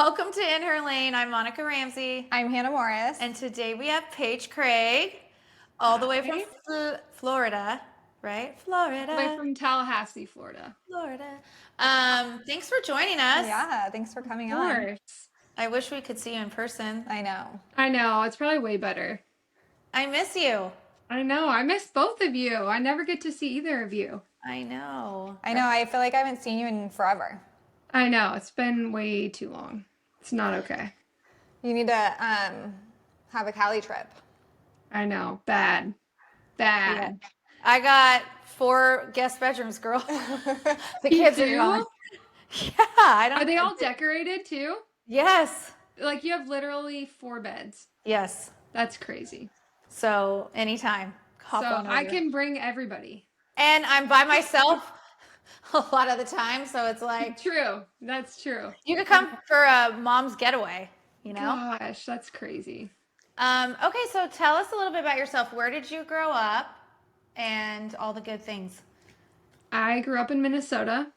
Welcome to In Her Lane. I'm Monica Ramsey. I'm Hannah Morris. And today we have Paige Craig, all the way from Florida, right? Florida. Way from Tallahassee, Florida. Florida. Thanks for joining us. Yeah, thanks for coming Of on. course. I wish we could see you in person. I know. I know. It's probably way better. I miss you. I know. I miss both of you. I never get to see either of you. I know. I feel like I haven't seen you in forever. I know. It's been way too long. It's not okay. You need to have a Cali trip. I know. Bad. Bad. Yeah. I got 4 guest bedrooms, girl. The kids are gone. Yeah. Are they all decorated too? Yes. Like you have literally 4 beds. Yes. That's crazy. So anytime. Hop on over. I can bring everybody. And I'm by myself a lot of the time, so it's like True. That's true. you could come for a mom's getaway, you know? Gosh, that's crazy. Okay, so tell us a little bit about yourself. Where did you grow up and all the good things? I grew up in Minnesota.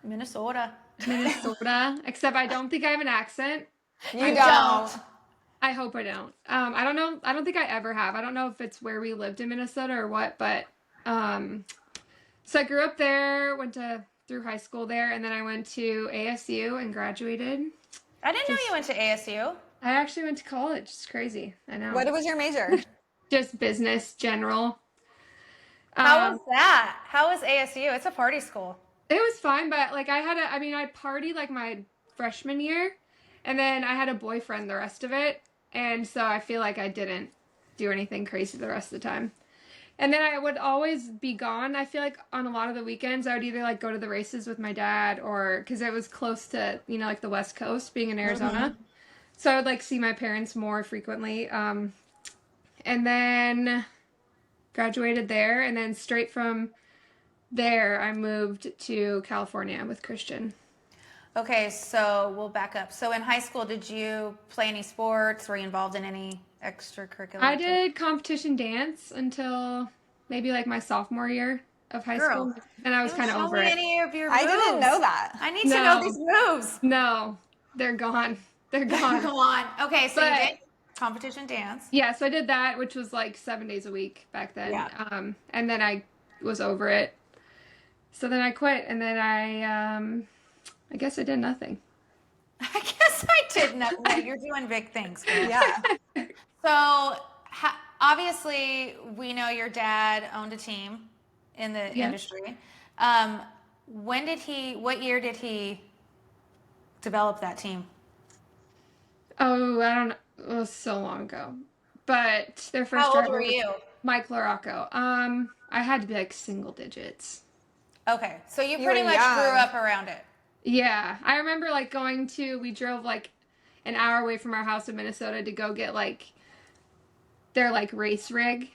Minnesota, Except I don't think I have an accent. You don't. I hope I don't. I don't know. I don't think I ever have. I don't know if it's where we lived in Minnesota or what, but so I grew up there, went through high school there, and then I went to ASU and graduated. I didn't know you went to ASU. I actually went to college. It's crazy. I know. What was your major? Just business, general. How was that? How was ASU? It's a party school. It was fine, but like I partied like my freshman year, and then I had a boyfriend the rest of it, and so I feel like I didn't do anything crazy the rest of the time. And then I would always be gone. I feel like on a lot of the weekends, I would either like go to the races with my dad or because it was close to, like the West Coast being in Arizona. Mm-hmm. So I would like see my parents more frequently. And then graduated there. And then straight from there, I moved to California with Christian. Okay, so we'll back up. So in high school, did you play any sports? Were you involved in any extracurricular? I did competition dance until maybe like my sophomore year of high school, and I was kind of over it. Any of your moves. I didn't know that. I need to know these moves. No, they're gone. They're gone. Go on. Okay, so you did competition dance. Yeah, so I did that, which was like 7 days a week back then. Yeah. And then I was over it. So then I quit, and then I guess I did nothing. I guess I did nothing. You're doing big things. Girl. Yeah. So obviously, we know your dad owned a team in the industry. What year did he develop that team? Oh, I don't know. It was so long ago. But their first How old were you? Mike Loracco. I had to be like single digits. Okay, so you pretty much grew up around it. Yeah, I remember like we drove like an hour away from our house in Minnesota to go get like their like race rig.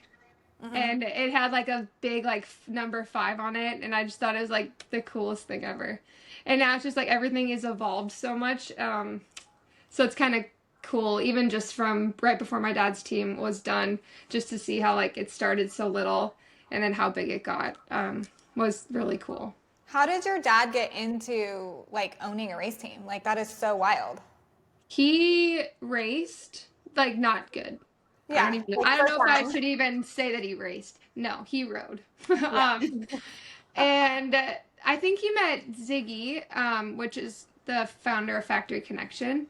Mm-hmm. And it had like a big like number 5 on it, and I just thought it was like the coolest thing ever. And now it's just like everything has evolved so much, so it's kind of cool, even just from right before my dad's team was done, just to see how like it started so little and then how big it got was really cool. How did your dad get into like owning a race team? Like that is so wild. He raced, like not good. Yeah. I don't know if I should even say that he raced. No, he rode. Yeah. And I think he met Ziggy, which is the founder of Factory Connection.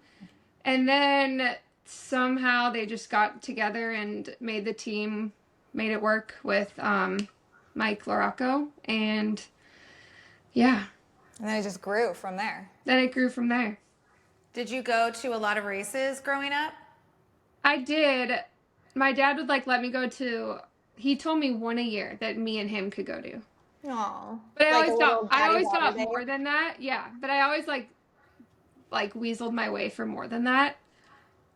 And then somehow they just got together and made the team, made it work with Mike Loracco. And yeah. And then it just grew from there. Did you go to a lot of races growing up? I did. My dad would like let me go to, he told me 1 a year that me and him could go to. Aww. But I always got more than that. Yeah. But I always like weaseled my way for more than that.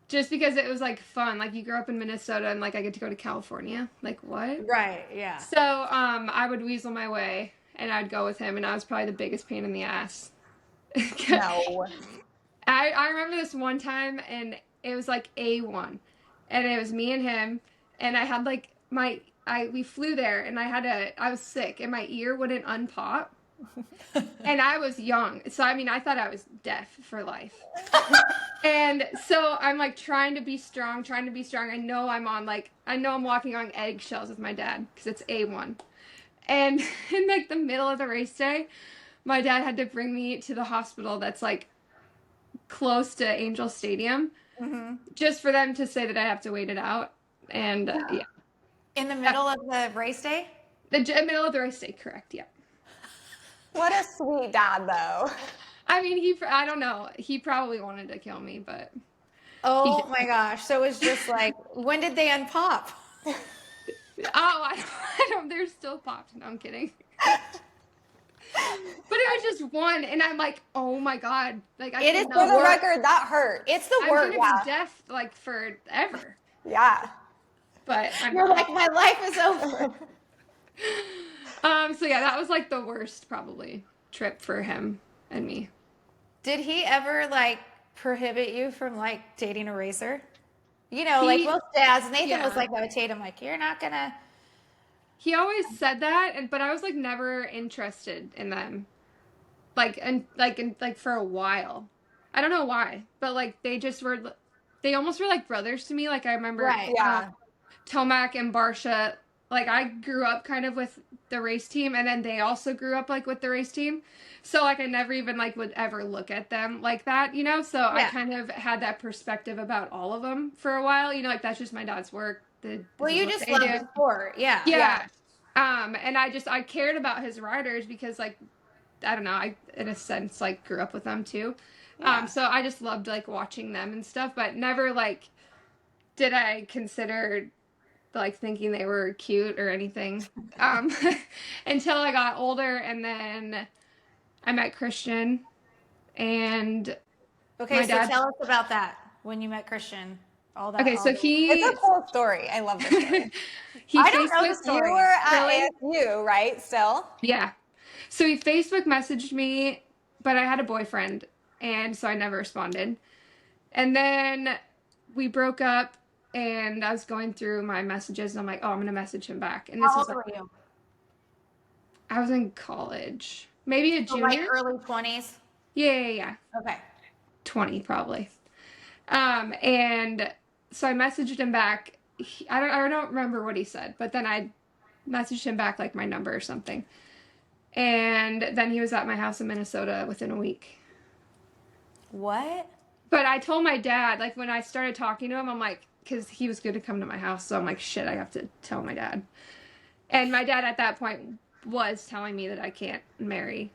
Just because it was like fun. Like you grew up in Minnesota and like I get to go to California. Like what? Right, yeah. So I would weasel my way and I'd go with him, and I was probably the biggest pain in the ass. No. I remember this one time, and it was like A1, and it was me and him, and I had like we flew there, and I was sick, and my ear wouldn't unpop, and I was young, so I mean I thought I was deaf for life, And so I'm like trying to be strong. I know I'm walking on eggshells with my dad because it's A1. And in like the middle of the race day, my dad had to bring me to the hospital that's like close to Angel Stadium just for them to say that I have to wait it out. And yeah, In the middle of the race day? the middle of the race day, correct? Yeah. What a sweet dad, though. I mean, I don't know. He probably wanted to kill me, but Oh my gosh. So it was just like, when did they unpop? I don't. They're still popped. No, I'm kidding. But it was just one, and I'm like, oh my god, like It is For the record, that hurt. It's the I'm worst. gonna be deaf like forever. Yeah. But I'm You're not. like, my life is over. So yeah, that was like the worst probably trip for him and me. Did he ever like prohibit you from like dating a racer? You know, like most dads, Nathan was like that with Tatum, like, you're not gonna. He always said that, but I was like never interested in them, like for a while. I don't know why, but like they almost were like brothers to me. Like I remember, Right. Yeah. Tomac and Barsha. Like I grew up kind of with the race team, and then they also grew up like with the race team. So like I never even like would ever look at them like that, you know. So I kind of had that perspective about all of them for a while, you know. Like that's just my dad's work. Well, you just love the sport, yeah. Yeah. And I cared about his riders because like I don't know, I in a sense like grew up with them too. Yeah. So I just loved like watching them and stuff, but never like did I consider like thinking they were cute or anything. Until I got older, and then I met Christian, and Okay, my so dad. tell us about that when you met Christian. All that. Okay, so It's a cool story. I love this story. he I don't know the Facebook story. You were at Really? ASU, right? Still? Yeah. So he Facebook messaged me, but I had a boyfriend, and so I never responded. And then we broke up, and I was going through my messages, and I'm like, oh, I'm gonna message him back. And this How was old like, were you? I was in college, maybe a So junior. like early 20s? Yeah. Okay. 20 probably. And so I messaged him back. I don't remember what he said, but then I messaged him back like my number or something. And then he was at my house in Minnesota within a week. What? But I told my dad, like when I started talking to him, I'm like, because he was going to come to my house, so I'm like, shit, I have to tell my dad. And my dad at that point was telling me that I can't marry.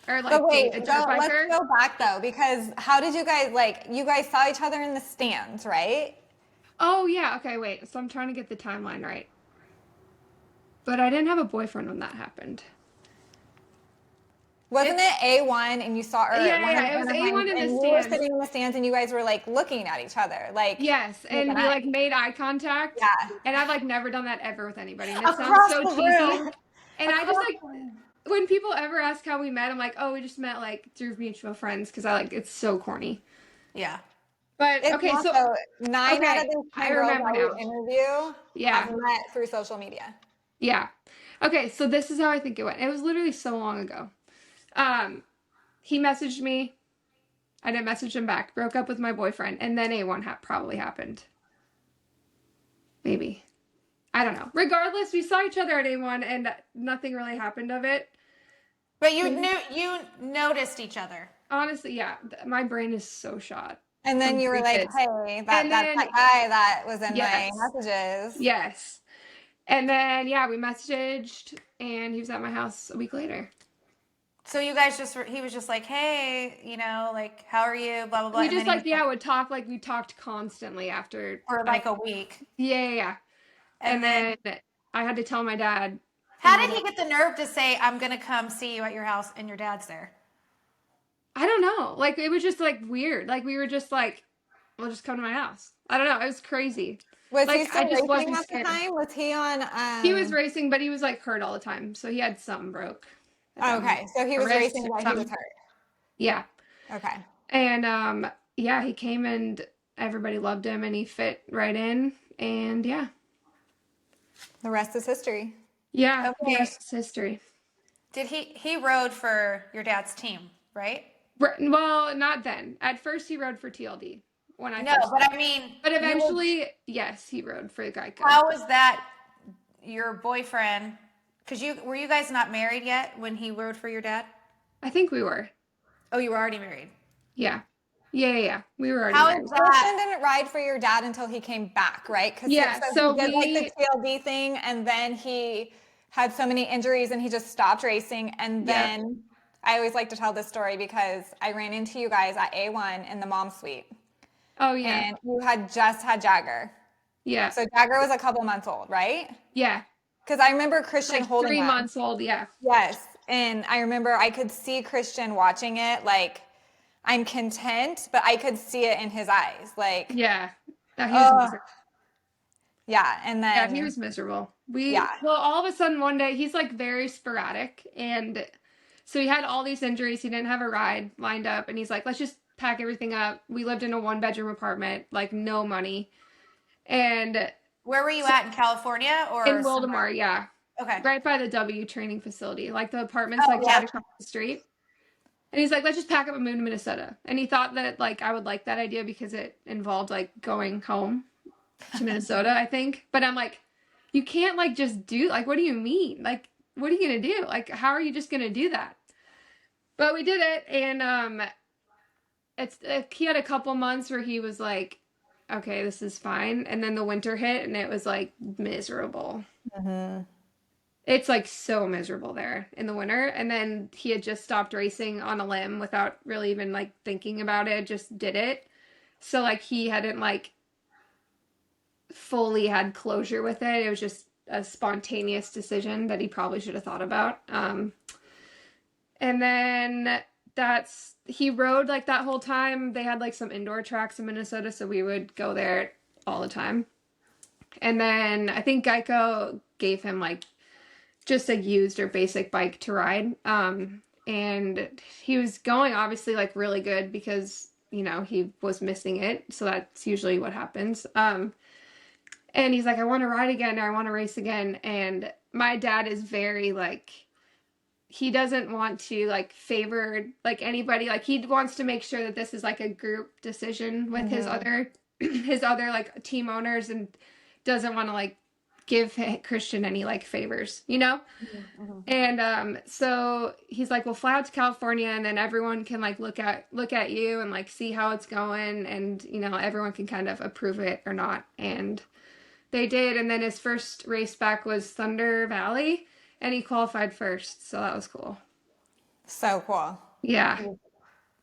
Or like But wait, date a dirt let's biker. go back though, because how did you guys saw each other in the stands, right? Oh, yeah. Okay, wait. So I'm trying to get the timeline right. But I didn't have a boyfriend when that happened. Wasn't it A1 and you saw her? Yeah, it was A1 in the and you were stands. sitting in the stands and you guys were like looking at each other, like Yes, and we like made eye contact. Yeah. And I've like never done that ever with anybody. And it Across sounds so the cheesy. room. And I just like when people ever ask how we met, I'm like, oh, we just met like through mutual friends because I like it's so corny. Yeah. But It's okay, also so 9 out of these 10 I girls remember that we now. interview Yeah. have met through social media. Yeah. Okay, so this is how I think it went. It was literally so long ago. He messaged me. I didn't message him back. Broke up with my boyfriend, and then A1 probably happened. Maybe. I don't know. Regardless, we saw each other at A1, and nothing really happened of it. But you noticed each other. Honestly, yeah. My brain is so shot. And then you were like, kids. hey, that's that guy that was in my messages. Yes. And then, yeah, we messaged, and he was at my house a week later. So you guys he was just like, hey, you know, like, how are you? Blah, blah, blah. We just would talk, like we talked constantly after. For like a week. Yeah. And then I had to tell my dad. How did he get the nerve to say, I'm going to come see you at your house and your dad's there? I don't know. Like, it was just like weird. Like, we were just like, well, just come to my house. I don't know. It was crazy. Was like, he still racing at the time? Was he on? He was racing, but he was like hurt all the time. So he had something broke. Okay. So he was racing while he was hurt. Yeah. Okay. And yeah, he came and everybody loved him and he fit right in. And yeah. The rest is history. Yeah. Okay. The rest is history. Did he rode for your dad's team, right? Well, not then. At first, he rode for TLD when I No, first. but I mean, But eventually, yes, he rode for Geico. how was that your boyfriend? Because were you guys not married yet when he rode for your dad? I think we were. Oh, you were already married. Yeah. Yeah. We were already How married. is Christian that? didn't ride for your dad until he came back, right? Because Yeah, so he did like the TLD thing, and then he had so many injuries, and he just stopped racing. And then I always like to tell this story because I ran into you guys at A1 in the mom suite, Oh yeah. and you had just had Jagger. Yeah. So Jagger was a couple months old, right? Yeah. Because I remember Christian Like holding 3 him. months old, yeah. Yes, and I remember I could see Christian watching it, like I'm content, but I could see it in his eyes, like Yeah. No, he was oh miserable. yeah, and Yeah, then he was miserable. yeah, Well, all of a sudden one day he's like very sporadic, and so he had all these injuries. He didn't have a ride lined up, and he's like, let's just pack everything up. We lived in a 1-bedroom apartment, like no money. And Where were you at in California or in somewhere? Wildemar, yeah. Okay. Right by the W training facility. Like the apartment's Oh, like yeah. right across the street. And he's like, let's just pack up and move to Minnesota. And he thought that like I would like that idea because it involved like going home to Minnesota, I think. But I'm like, you can't like just do like what do you mean? Like, what are you gonna do? Like, how are you just gonna do that? But we did it, and it's he had a couple months where he was like, okay, this is fine. And then the winter hit and it was like miserable. It's like so miserable there in the winter. And then he had just stopped racing on a limb without really even like thinking about it, just did it. So like he hadn't like fully had closure with it. It was just a spontaneous decision that he probably should have thought about. And then he rode like that whole time. They had like some indoor tracks in Minnesota, so we would go there all the time. And then I think Geico gave him like just a used or basic bike to ride. And he was going obviously like really good because, you know, he was missing it. So that's usually what happens. And he's like, I want to ride again, or I want to race again. And my dad is very like, he doesn't want to like favor like anybody. Like he wants to make sure that this is like a group decision with his other like team owners, and doesn't want to like give Christian any like favors, you know? And so he's like, well, fly out to California, and then everyone can like look at you and like see how it's going, and you know, everyone can kind of approve it or not. And they did. And then his first race back was Thunder Valley, and he qualified first, so that was cool. so cool. Yeah.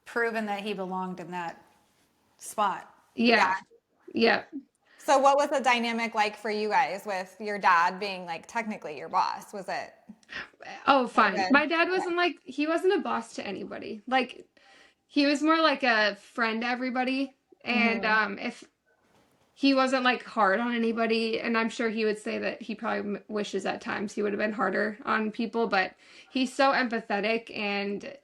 Proven that he belonged in that spot. Yeah. So what was the dynamic like for you guys with your dad being like technically your boss? Was it? Oh, fine. Okay. My dad wasn't like, he wasn't a boss to anybody. Like, he was more like a friend to everybody. And if he wasn't like hard on anybody, and I'm sure he would say that he probably wishes at times he would have been harder on people, but he's so empathetic, and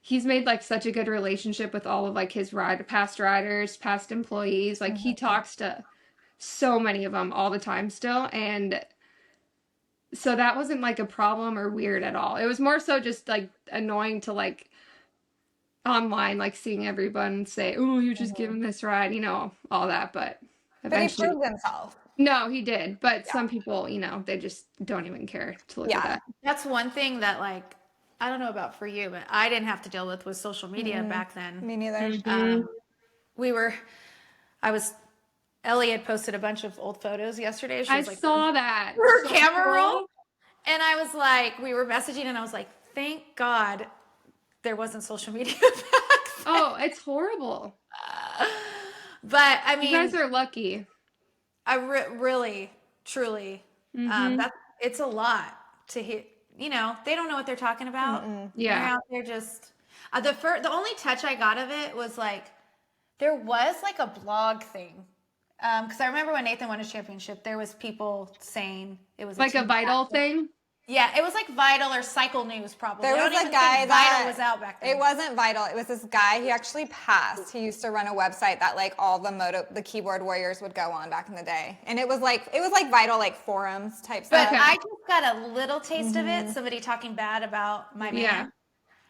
he's made like such a good relationship with all of like his past riders, past employees. Like he talks to so many of them all the time still, and so that wasn't like a problem or weird at all. It was more so just like annoying to like online, like seeing everyone say, oh, you're just giving this ride, you know, all that. But But he eventually, proved himself. no, he did. But some people, you know, they just don't even care to look at that. That's one thing that like, I don't know about for you, but I didn't have to deal with social media back then. Me neither. Ellie had posted a bunch of old photos yesterday. She I was like, saw that. her So camera cool. roll. And I was like, we were messaging, and I was like, thank God there wasn't social media back then. Oh, it's horrible. But I mean, You guys are lucky. I really, truly, it's a lot to hit. You know, they don't know what they're talking about. Yeah. They're out there just the only touch I got of it was like there was like a blog thing. Because I remember when Nathan won his championship, there was people saying it was Like a team Vital captain. thing? Yeah, it was like Vital or Cycle News probably. There I was don't a even guy think that Vital was out back then. It wasn't Vital. It was this guy. He actually passed. He used to run a website that like all the keyboard warriors would go on back in the day, and it was like Vital, like forums type But stuff. I just got a little taste of it. Somebody talking bad about my man. Yeah.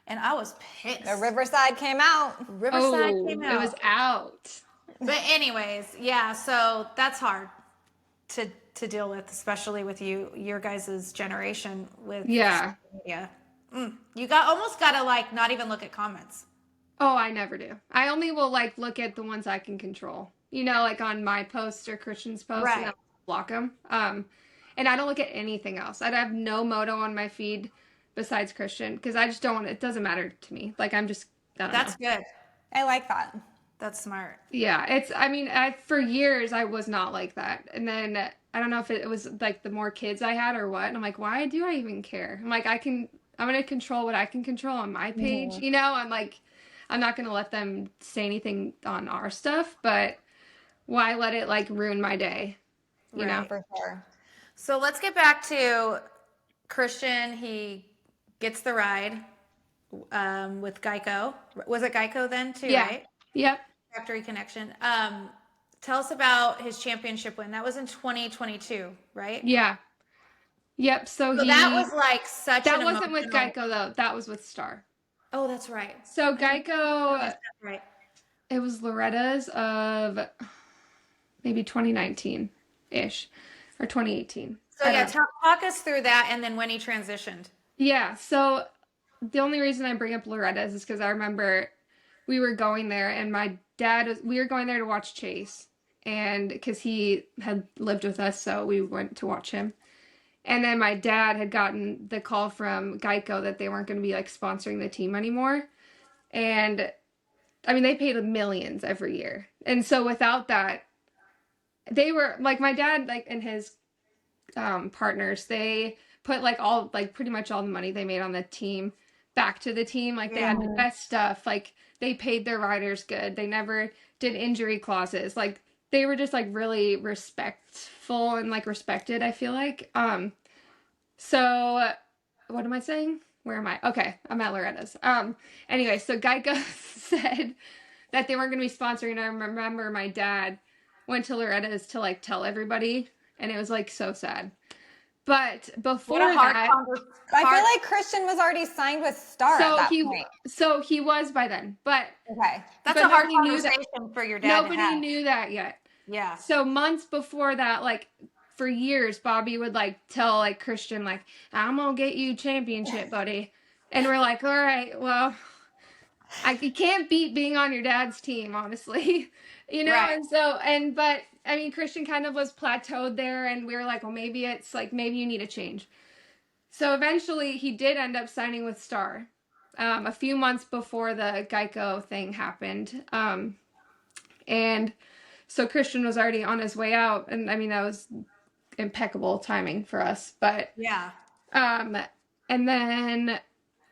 and I was pissed. The Riverside came out. Riverside came out. It was out. But anyways, yeah, so that's hard to deal with, especially with your guys' generation with social media. You almost gotta like not even look at comments. Oh, I never do. I only will like look at the ones I can control. You know, like on my posts or Christian's posts, and Right. I'll block them. And I don't look at anything else. I'd have no moto on my feed besides Christian because I just don't want it. It doesn't matter to me. Like I don't That's know. good. I like that. That's smart. Yeah, for years I was not like that. And then I don't know if it was like the more kids I had or what. And I'm like, why do I even care? I'm like, I'm going to control what I can control on my page. You know, I'm like, I'm not going to let them say anything on our stuff, but why let it like ruin my day? You know? For sure. So let's get back to Christian. He gets the ride with Geico. Was it Geico then too, Yeah. right? Yep. Factory Connection. Tell us about his championship win. That was in 2022, right? Yeah. Yep. So that was like such that an wasn't with emotional- Geico though. That was with Star. Oh, that's right. So Geico, That's right. it was Loretta's of maybe 2019-ish or 2018. So yeah, talk us through that and then when he transitioned. Yeah. So the only reason I bring up Loretta's is because I remember we were going there and we were going there to watch Chase, and because he had lived with us, so we went to watch him. And then my dad had gotten the call from Geico that they weren't going to be like sponsoring the team anymore. And I mean, they paid millions every year. And so without that, they were like my dad, like, and his partners, they put like pretty much all the money they made on the team back to the team. Like they had the best stuff. Like they paid their riders good. They never did injury clauses. Like they were just like really respectful and like respected, I feel like. So what am I saying? Where am I? Okay, I'm at Loretta's. Anyway, so Geico said that they weren't going to be sponsoring. I remember my dad went to Loretta's to like tell everybody, and it was like so sad. But before that, I feel like Christian was already signed with Star at that point. So he was by then, but okay, that's a hard conversation for your dad. Nobody knew that yet. Yeah. So months before that, like for years, Bobby would like tell like Christian, like, I'm gonna get you championship, buddy. And we're like, all right, well, you can't beat being on your dad's team, honestly. You know, right. But I mean, Christian kind of was plateaued there, and we were like, well, maybe you need a change. So eventually he did end up signing with Star a few months before the Geico thing happened. And so Christian was already on his way out, and I mean, that was impeccable timing for us, but yeah. And then,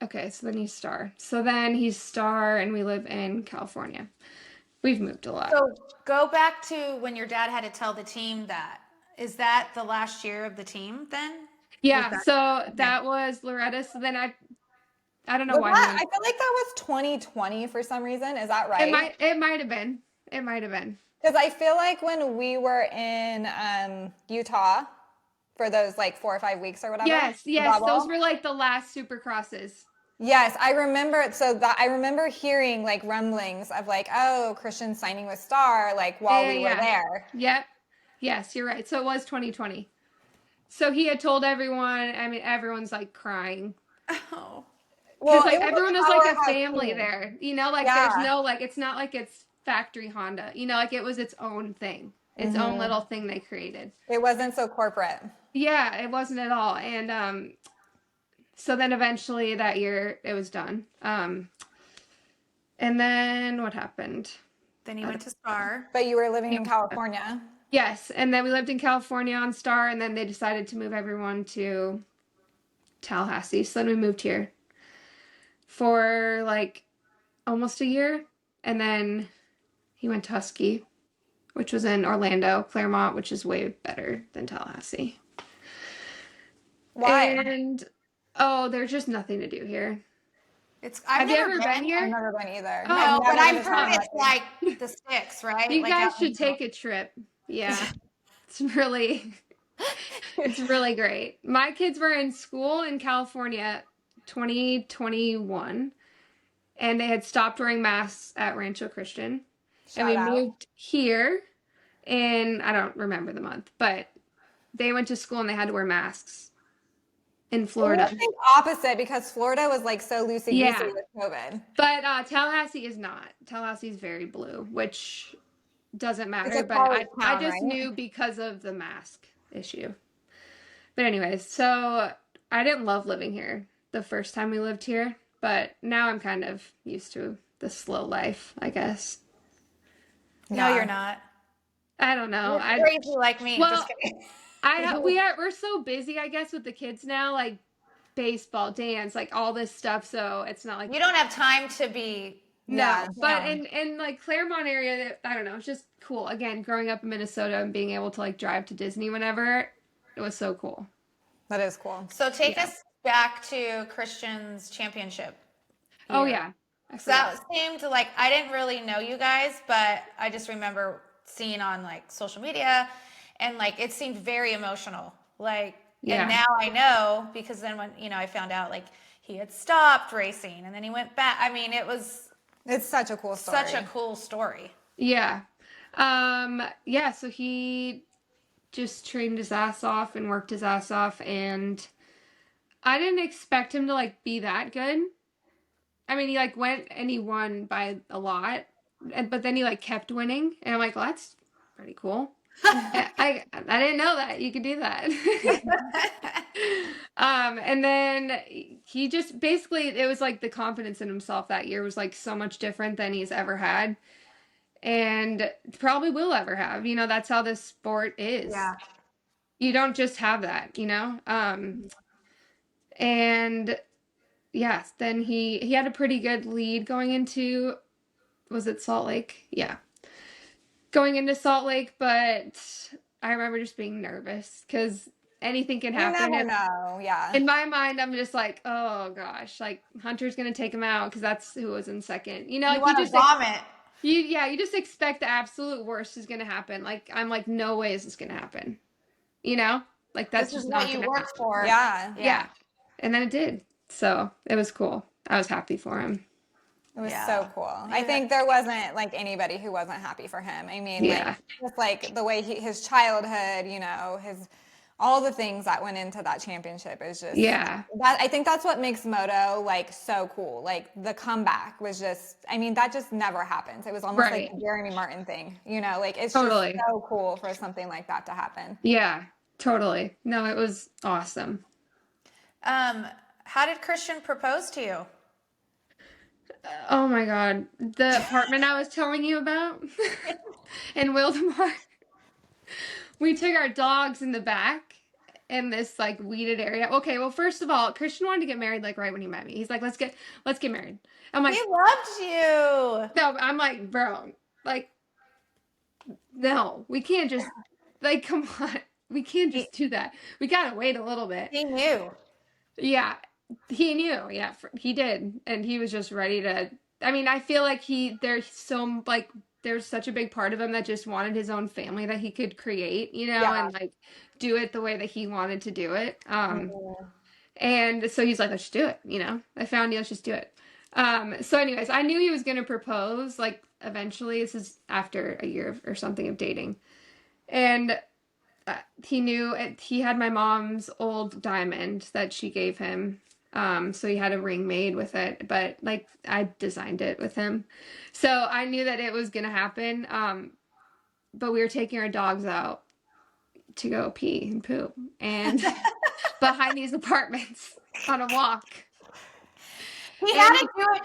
okay, so then he's Star. So then he's Star, and we live in California. We've moved a lot. So go back to when your dad had to tell the team that. Is that the last year of the team then? Yeah, so that was Loretta. So then I don't know why. I feel like that was 2020 for some reason. Is that right? It might have been. It might have been. Because I feel like when we were in Utah for those like 4 or 5 weeks or whatever. Yes, those were like the last Supercrosses. Yes, I remember. So I remember hearing like rumblings of like, oh, Christian signing with Star, like while we were there. Yep. Yes, you're right. So it was 2020. So he had told everyone. I mean, everyone's like crying. Oh. Well, like everyone was like a family there. You know, like there's no like it's not like it's factory Honda. You know, like it was its own thing, its own little thing they created. It wasn't so corporate. Yeah, it wasn't at all. And so then eventually that year it was done. And then what happened? Then he went to Star. But you were living in California. Yes, and then we lived in California on Star, and then they decided to move everyone to Tallahassee. So then we moved here for like almost a year, and then he went to Husky, which was in Orlando, Claremont, which is way better than Tallahassee. Why? And there's just nothing to do here. Have you ever been here? I've never been either. No, but I've heard it's like the sticks, right? You like guys should take a trip. Yeah. It's really great. My kids were in school in California 2021. and they had stopped wearing masks at Rancho Christian. And Shout we out. moved here in, I don't remember the month, but they went to school and they had to wear masks in Florida. I think opposite because Florida was like so loosey-goosey Yeah. with COVID. But Tallahassee is not. Tallahassee is very blue, which doesn't matter. a But college I town, just right? knew because of the mask issue. But anyways, so I didn't love living here the first time we lived here, but now I'm kind of used to the slow life, I guess. No, you're not. I don't know. You're crazy like me. Well, Just kidding. we're so busy, I guess, with the kids now, like baseball, dance, like all this stuff. So it's not like You don't have time to be. no. Yeah, But no. in like Claremont area, I don't know, it's just cool. Again, growing up in Minnesota and being able to like drive to Disney whenever, it was so cool. That is cool. So take us back to Christian's championship. Oh year. yeah. I So that forgot. seemed like I didn't really know you guys, but I just remember seeing on like social media, and like it seemed very emotional. Like, Yeah. and now I know because then when I found out like he had stopped racing and then he went back. I mean, It's such a cool story. such a cool story. Yeah. Yeah, so he just trained his ass off and worked his ass off, and I didn't expect him to like be that good. I mean, he like went and he won by a lot, but then he like kept winning, and I'm like, well, that's pretty cool. I didn't know that you could do that. And then he just basically, it was like the confidence in himself that year was like so much different than he's ever had, and probably will ever have. That's how this sport is. Yeah. You don't just have that, and yes, then he had a pretty good lead going into, was it Salt Lake? Yeah. Going into Salt Lake, but I remember just being nervous because anything can happen. You never know. Yeah. In my mind, I'm just like, oh gosh, like Hunter's gonna take him out because that's who was in second. You Like want to vomit. you just expect the absolute worst is gonna happen. Like I'm like, no way is this gonna happen. Like that's This is just what not you gonna work happen. for. Yeah. Yeah. And then it did. So it was cool. I was happy for him. It was Yeah. so cool. I think there wasn't like anybody who wasn't happy for him. I mean, Yeah. like just like the way his childhood, his all the things that went into that championship is just I think that's what makes moto like so cool. Like the comeback was just, I mean, that just never happens. It was almost like a Jeremy Martin thing, like it's Totally. just so cool for something like that to happen. Yeah, totally. No, it was awesome. How did Christian propose to you? Oh my God. The apartment I was telling you about in Wildemar. We took our dogs in the back in this like weeded area. Okay, well, first of all, Christian wanted to get married like right when he met me. He's like, let's get married. I'm like, He loved you. no, I'm like, bro, like, no, we can't just like, come on. We can't just do that. We gotta wait a little bit. He knew. Yeah, he knew. Yeah, he did, and he was just ready to. I mean, I feel like there's such a big part of him that just wanted his own family that he could create, and like do it the way that he wanted to do it. And so he's like, let's just do it. I found you. Let's just do it. So, anyways, I knew he was going to propose. Like, eventually, this is after a year or something of dating, and. He knew he had my mom's old diamond that she gave him. So he had a ring made with it, but like I designed it with him. So I knew that it was going to happen. But we were taking our dogs out to go pee and poop and behind these apartments on a walk. He had to do it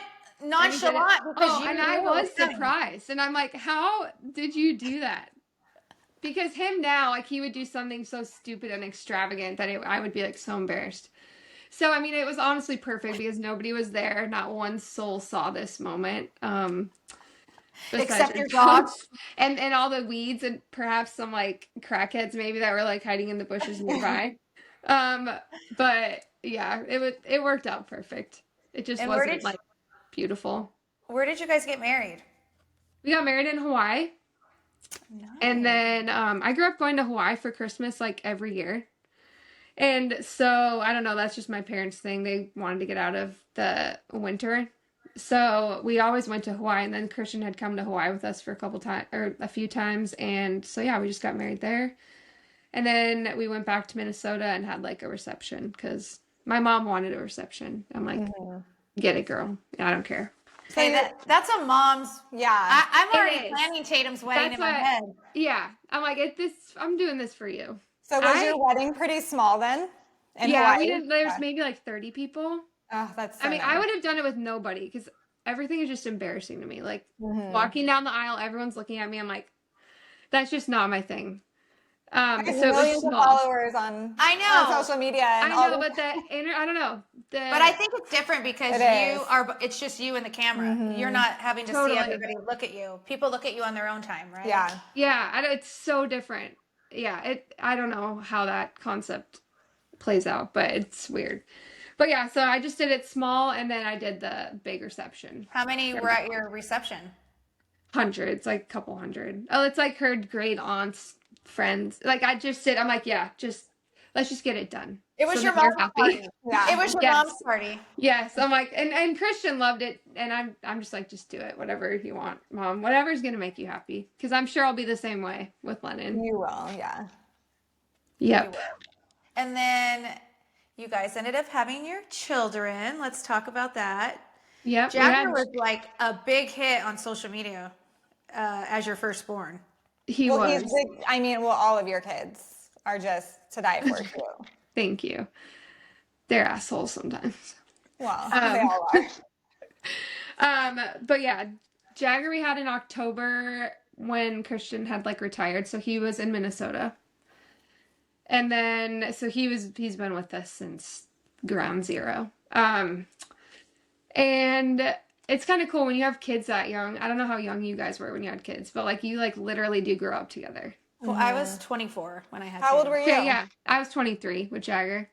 nonchalant because and I was surprised. And I'm like, how did you do that? Because him now, like, he would do something so stupid and extravagant that I would be, like, so embarrassed. So, I mean, it was honestly perfect because nobody was there. Not one soul saw this moment. Except your dogs. And all the weeds and perhaps some, like, crackheads maybe that were, like, hiding in the bushes nearby. But, yeah, it worked out perfect. It just wasn't, like, beautiful. Where did you guys get married? We got married in Hawaii. Nice. And then I grew up going to Hawaii for Christmas like every year. And so, I don't know, that's just my parents' thing. They wanted to get out of the winter. So we always went to Hawaii, and then Christian had come to Hawaii with us for a few times, and so yeah, we just got married there. And then we went back to Minnesota and had like a reception because my mom wanted a reception. I'm like, get it, girl. I don't care. So Hey, that's a mom's. yeah. I'm already It is. planning Tatum's wedding That's in my what- head. Yeah. I'm like, I'm doing this for you. So was your wedding pretty small then? In Yeah, Hawaii? there's maybe like 30 people. Oh, that's so I mean, nice. I would have done it with nobody because everything is just embarrassing to me. Like walking down the aisle, everyone's looking at me. I'm like, that's just not my thing. There's So it was millions of small. followers on social media. And I know, but I don't know. But I think it's different because it's just you and the camera. You're not having to see everybody look at you. People look at you on their own time, right? Yeah. Yeah, it's so different. Yeah, I don't know how that concept plays out, but it's weird. But yeah, so I just did it small, and then I did the big reception. How many were at your reception? Hundreds, like a couple hundred. Oh, it's like her great aunt's friends. Like I just sit. I'm like, yeah, let's just get it done. It was So your that they're mom's happy. party. Yeah. It was your mom's party. Yes, I'm like, and Christian loved it, and I'm just like, just do it, whatever you want, Mom. Whatever's gonna make you happy, because I'm sure I'll be the same way with Lennon. You will, yeah. Yep. And then you guys ended up having your children. Let's talk about that. Yep. Jagger was like a big hit on social media as your firstborn. He was. All of your kids are just to die for too. Thank you. They're assholes sometimes. Well, they all are. But yeah, Jagger we had in October when Christian had like retired, so he was in Minnesota. And then so he's been with us since ground zero. And it's kind of cool when you have kids that young. I don't know how young you guys were when you had kids, but like you like literally do grow up together. Well, I was 24 when I had How old were you? Yeah, I was 23 with Jagger.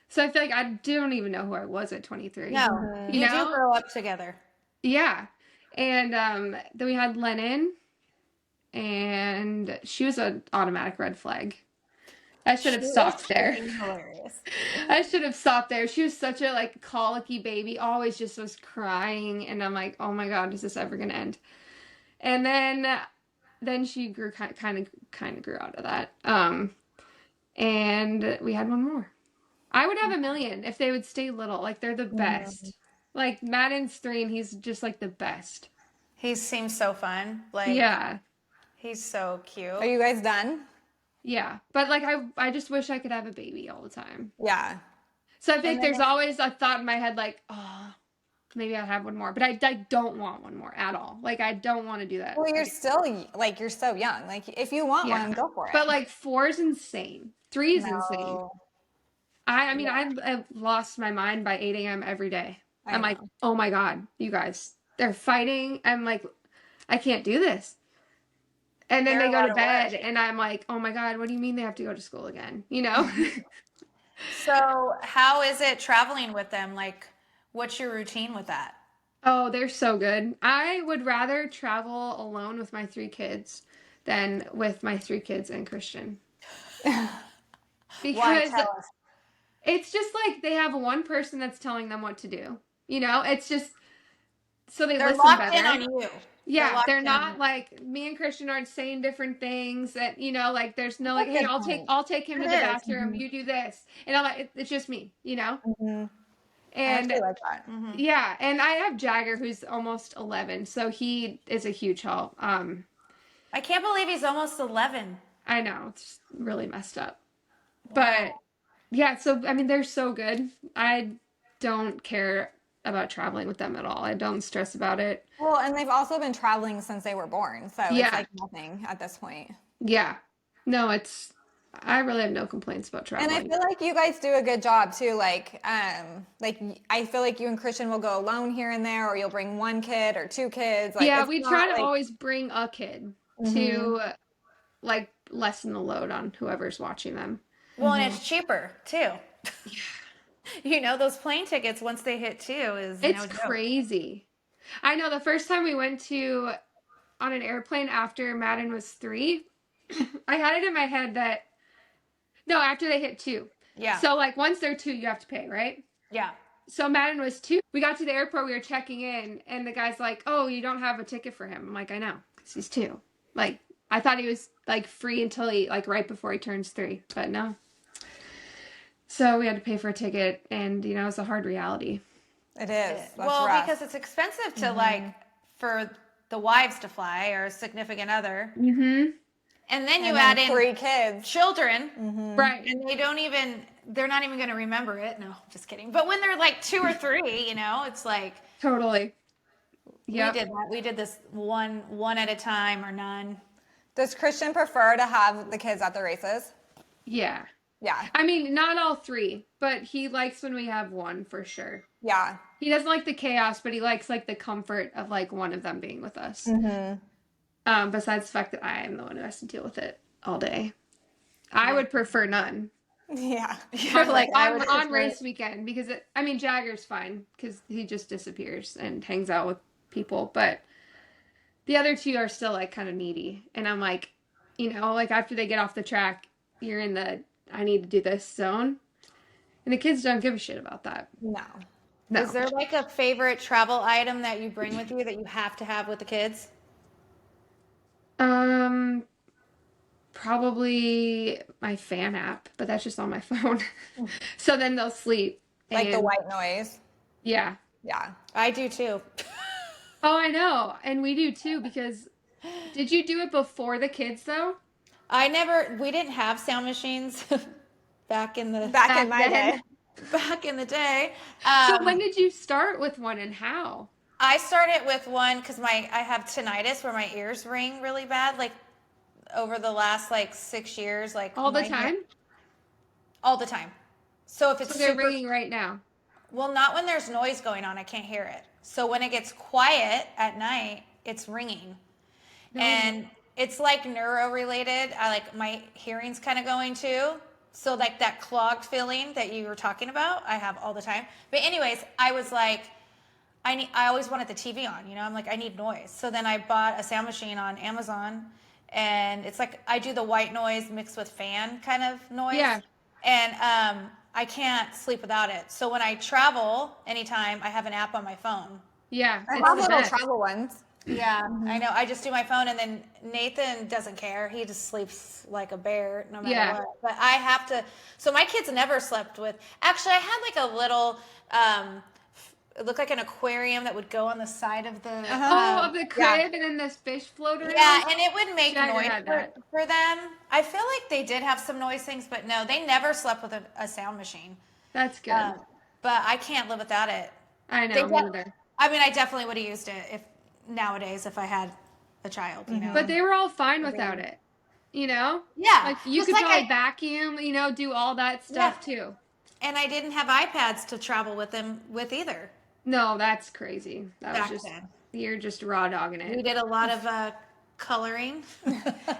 So I feel like I don't even know who I was at 23. No, you do grow up together. Yeah. And then we had Lennon, and she was an automatic red flag. I should have stopped there. Hilarious. I should have stopped there. She was such a like colicky baby, always just was crying, and I'm like, oh my God, is this ever gonna end? And then she grew kind of grew out of that. And we had one more. I would have a million if they would stay little. Like they're the best. Like Madden's 3 and he's just like the best. He seems so fun. Like yeah. He's so cute. Are you guys done? Yeah. But like I just wish I could have a baby all the time. Yeah. So I think there's always a thought in my head like, oh, maybe I'll have one more. But I don't want one more at all. Like I don't want to do that. Well, you're still like you're so young. Like if you want one, go for it. But like 4 is insane. 3 is insane. I mean, I've lost my mind by 8 a.m. every day. I'm like, oh my God, you guys, they're fighting. I'm like, I can't do this. And then they go to bed and I'm like, oh my God, what do you mean they have to go to school again? You know? So how is it traveling with them? Like, what's your routine with that? Oh, they're so good. I would rather travel alone with my 3 kids than with my 3 kids and Christian. Because why? Tell us. It's just like they have one person that's telling them what to do. You know, it's just so they're listen locked better. In on you. Yeah, they're not like me and Christian aren't saying different things that you know, like there's no like, hey, I'll take him to the bathroom. You do this, and I'm like, it's just me, you know. And I like that. yeah, and I have Jagger who's almost 11, so he is a huge help. I can't believe he's almost 11. I know it's really messed up, but yeah. So I mean, they're so good. I don't care about traveling with them at all. I don't stress about it. Well, and they've also been traveling since they were born, so it's like nothing at this point. Yeah. No, I really have no complaints about traveling. And I feel like you guys do a good job too. Like I feel like you and Christian will go alone here and there, or you'll bring 1 kid or 2 kids. Like, yeah, we try to always bring a kid to like lessen the load on whoever's watching them. Well, and it's cheaper too. You know, those plane tickets once they hit 2 is it's crazy. I know the first time we went on an airplane after Madden was 3, I had it in my head that after they hit 2. Yeah. So like once they're 2, you have to pay, right? Yeah. So Madden was 2. We got to the airport, we were checking in, and the guy's like, "Oh, you don't have a ticket for him." I'm like, "I know, because he's 2." Like, I thought he was like free until he like right before he turns 3, but no. So we had to pay for a ticket, and you know, it's a hard reality. It is. That's well, rough. because it's expensive to like for the wives to fly or a significant other. Mm-hmm. And then you And add then in 3 kids. children, Right. and they're not even going to remember it. No, just kidding. But when they're like 2 or 3, you know, it's like Totally. Yeah. we did that. We did this one at a time or none. Does Christian prefer to have the kids at the races? Yeah. Yeah. I mean, not all 3, but he likes when we have one for sure. Yeah. He doesn't like the chaos, but he likes like the comfort of like one of them being with us. Besides the fact that I am the one who has to deal with it all day. I would prefer none. Yeah. You're like on race weekend, because Jagger's fine because he just disappears and hangs out with people, but the other 2 are still like kind of needy, and I'm like, you know, like after they get off the track, you're in the I need to do this zone, and the kids don't give a shit about that. No. Is there like a favorite travel item that you bring with you that you have to have with the kids? Probably my fan app, but that's just on my phone. So then they'll sleep. Like the white noise. Yeah. Yeah. I do too. Oh, I know. And we do too, because did you do it before the kids though? We didn't have sound machines back in my then. day. Back in the day. So when did you start with one, and how? I started with one because I have tinnitus where my ears ring really bad, like over the last like 6 years, like All the time? All the time. So if it's they're ringing right now. Well, not when there's noise going on. I can't hear it. So when it gets quiet at night, it's ringing. No. And it's like neuro related. My hearing's kind of going too. So like that clogged feeling that you were talking about, I have all the time. But anyways, I was like, I always wanted the TV on, you know, I'm like, I need noise. So then I bought a sound machine on Amazon, and it's like, I do the white noise mixed with fan kind of noise. Yeah. And I can't sleep without it. So when I travel anytime, I have an app on my phone. Yeah. I have little travel ones. Yeah, I know. I just do my phone, and then Nathan doesn't care. He just sleeps like a bear no matter what. But I have to. So my kids never slept with. Actually, I had like a little. It looked like an aquarium that would go on the side of the. Of the crib, and then this fish floater. Yeah, and it would make noise for them. I feel like they did have some noise things, but no, they never slept with a sound machine. That's good. But I can't live without it. I know. Me neither. I mean, I definitely would have used it if I had a child, you know. But they were all fine without it, you know? Yeah. Like you could probably vacuum, you know, do all that stuff too. And I didn't have iPads to travel with them with either. No, that's crazy. That Back was just then. You're just raw dogging it. We did a lot of coloring.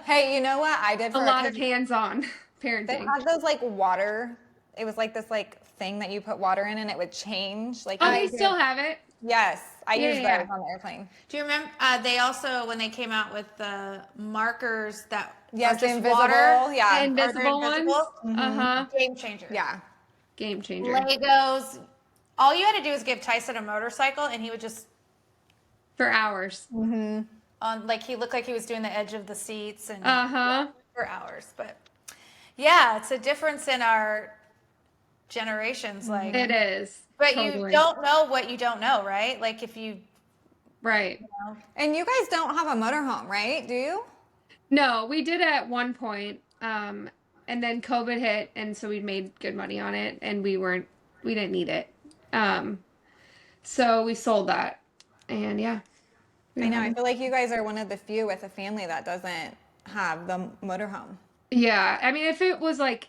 Hey, you know what I did for a lot of hands-on parenting. They had those like water. It was like this like thing that you put water in and it would change. Like they still have it. Yes, I used those on the airplane. Do you remember? They also, when they came out with the markers that are just invisible, water, invisible ones. Mm-hmm. Game changer. Yeah, game changer. Legos. All you had to do was give Tyson a motorcycle, and he would just for hours. Mm-hmm. On like he looked like he was doing the edge of the seats and for hours. But yeah, it's a difference in our generations. Like it is. But you don't know what you don't know, right? Like if you right. You know. And you guys don't have a motorhome, right? Do you? No, we did at one point, and then COVID hit, and so we made good money on it, and we didn't need it, so we sold that, and yeah. I know. I feel like you guys are one of the few with a family that doesn't have the motorhome. Yeah, I mean, if it was like,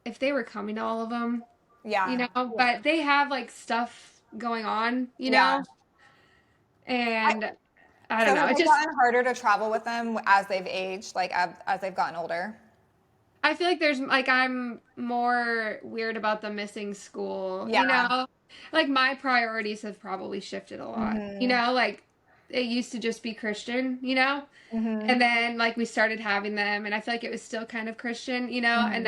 if they were coming to all of them, you know, but they have like stuff going on, you know, and I don't know. It's just gotten harder to travel with them as they've aged, like as they've gotten older. I feel like there's like I'm more weird about them missing school. You know, like my priorities have probably shifted a lot. Mm-hmm. You know, like it used to just be Christian. You know, and then like we started having them, and I feel like it was still kind of Christian. You know, and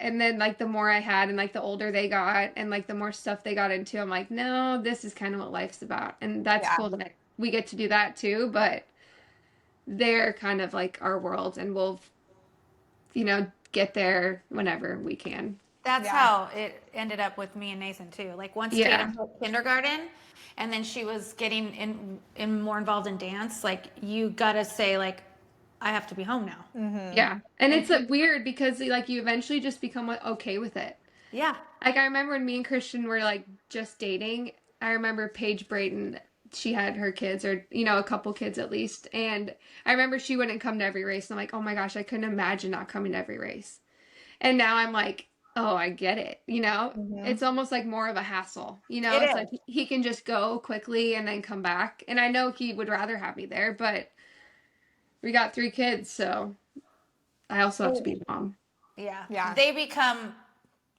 and then like the more I had and like the older they got and like the more stuff they got into, I'm like, no, this is kind of what life's about. And that's Yeah. cool that we get to do that too, but they're kind of like our world and we'll, get there whenever we can. That's Yeah. how it ended up with me and Nathan too. Like once Yeah. Tatum hit kindergarten and then she was getting in more involved in dance, like you gotta say like, I have to be home now. Mm-hmm. Yeah. And it's weird because like you eventually just become okay with it. Yeah. Like I remember when me and Christian were like just dating, I remember Paige Brayton, she had her kids or, a couple kids at least. And I remember she wouldn't come to every race. And I'm like, oh my gosh, I couldn't imagine not coming to every race. And now I'm like, oh, I get it. It's almost like more of a hassle. It's like he can just go quickly and then come back. And I know he would rather have me there, but we got 3 kids. So I also have to be mom. Yeah. Yeah. They become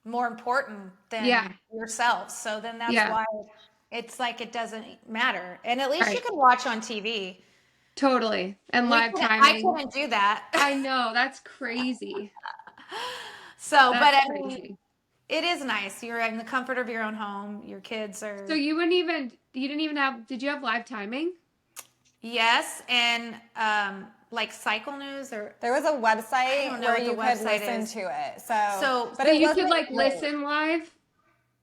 more important than yourself. So then that's why it's like it doesn't matter. And at least you can watch on TV. Totally. And live timing. I couldn't do that. I know. That's crazy. So, but I mean, it is nice. You're in the comfort of your own home. Your kids are. So you didn't even have, did you have live timing? Yes. And like Cycle News or. There was a website where you could listen to it. But you could like listen live?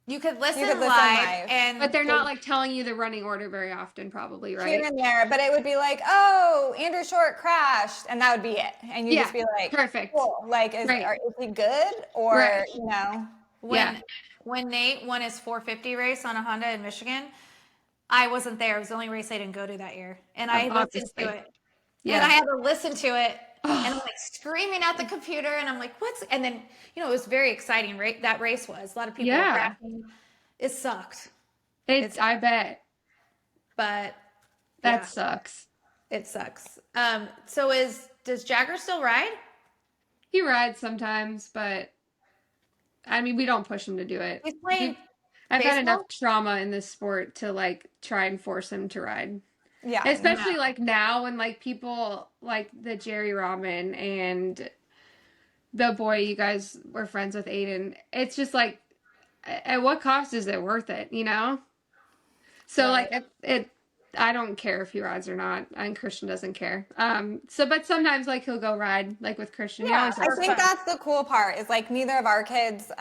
You could listen live. But they're not like telling you the running order very often, probably, right? Here and there, but it would be like, oh, Andrew Short crashed, and that would be it. And you'd just be like, perfect. Cool. Like, is he good? Or, When Nate won his 450 race on a Honda in Michigan, I wasn't there. It was the only race I didn't go to that year. And I listened to it. Yeah. And I had to listen to it. And I'm like screaming at the computer, and I'm like, what's, and then, it was very exciting. That race was. A lot of people were crashing. It sucked. I bet. But. That sucks. It sucks. So does Jagger still ride? He rides sometimes, but I mean, we don't push him to do it. He's playing I've had enough trauma in this sport to like try and force him to ride. Yeah. Especially like now when like people like the Jerry Robin and the boy you guys were friends with, Aiden, it's just like, at what cost is it worth it, So like I don't care if he rides or not, and Christian doesn't care. But sometimes like he'll go ride like with Christian. Yeah, I think that's the cool part is like neither of our kids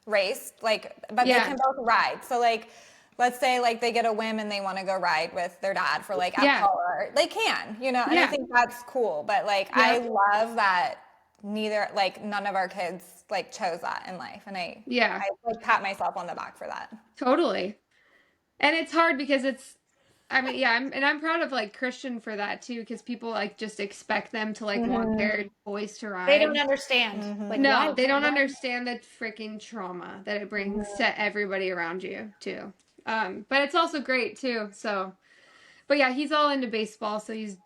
race, like, but they can both ride. So like, let's say like they get a whim and they want to go ride with their dad for like alcohol, they can, and I think that's cool. But like, I love that none of our kids like chose that in life, and I like pat myself on the back for that. Totally. And it's hard because I'm proud of like Christian for that too, because people like just expect them to like want their boys to ride. They don't understand. Like, no, they don't understand the freaking trauma that it brings to everybody around you too. But it's also great too. So, but yeah, he's all into baseball, so he's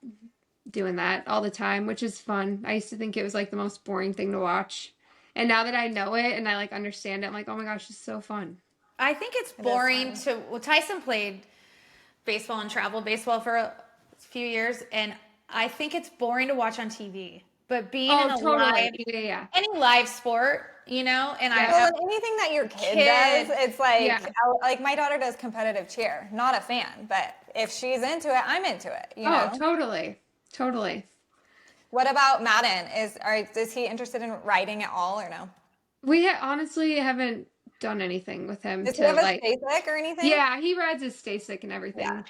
doing that all the time, which is fun. I used to think it was like the most boring thing to watch, and now that I know it and I like understand it, I'm like, oh my gosh, it's so fun. I think it's boring Tyson played baseball and travel baseball for a few years, and I think it's boring to watch on TV. But being in any live sport, and anything that your kid does, it's like like my daughter does competitive cheer. Not a fan, but if she's into it, I'm into it. Totally. What about Madden? Is he interested in riding at all or no? We honestly haven't done anything with him. Does he have a stay stick or anything? Yeah, he rides his stay stick and everything. Yeah.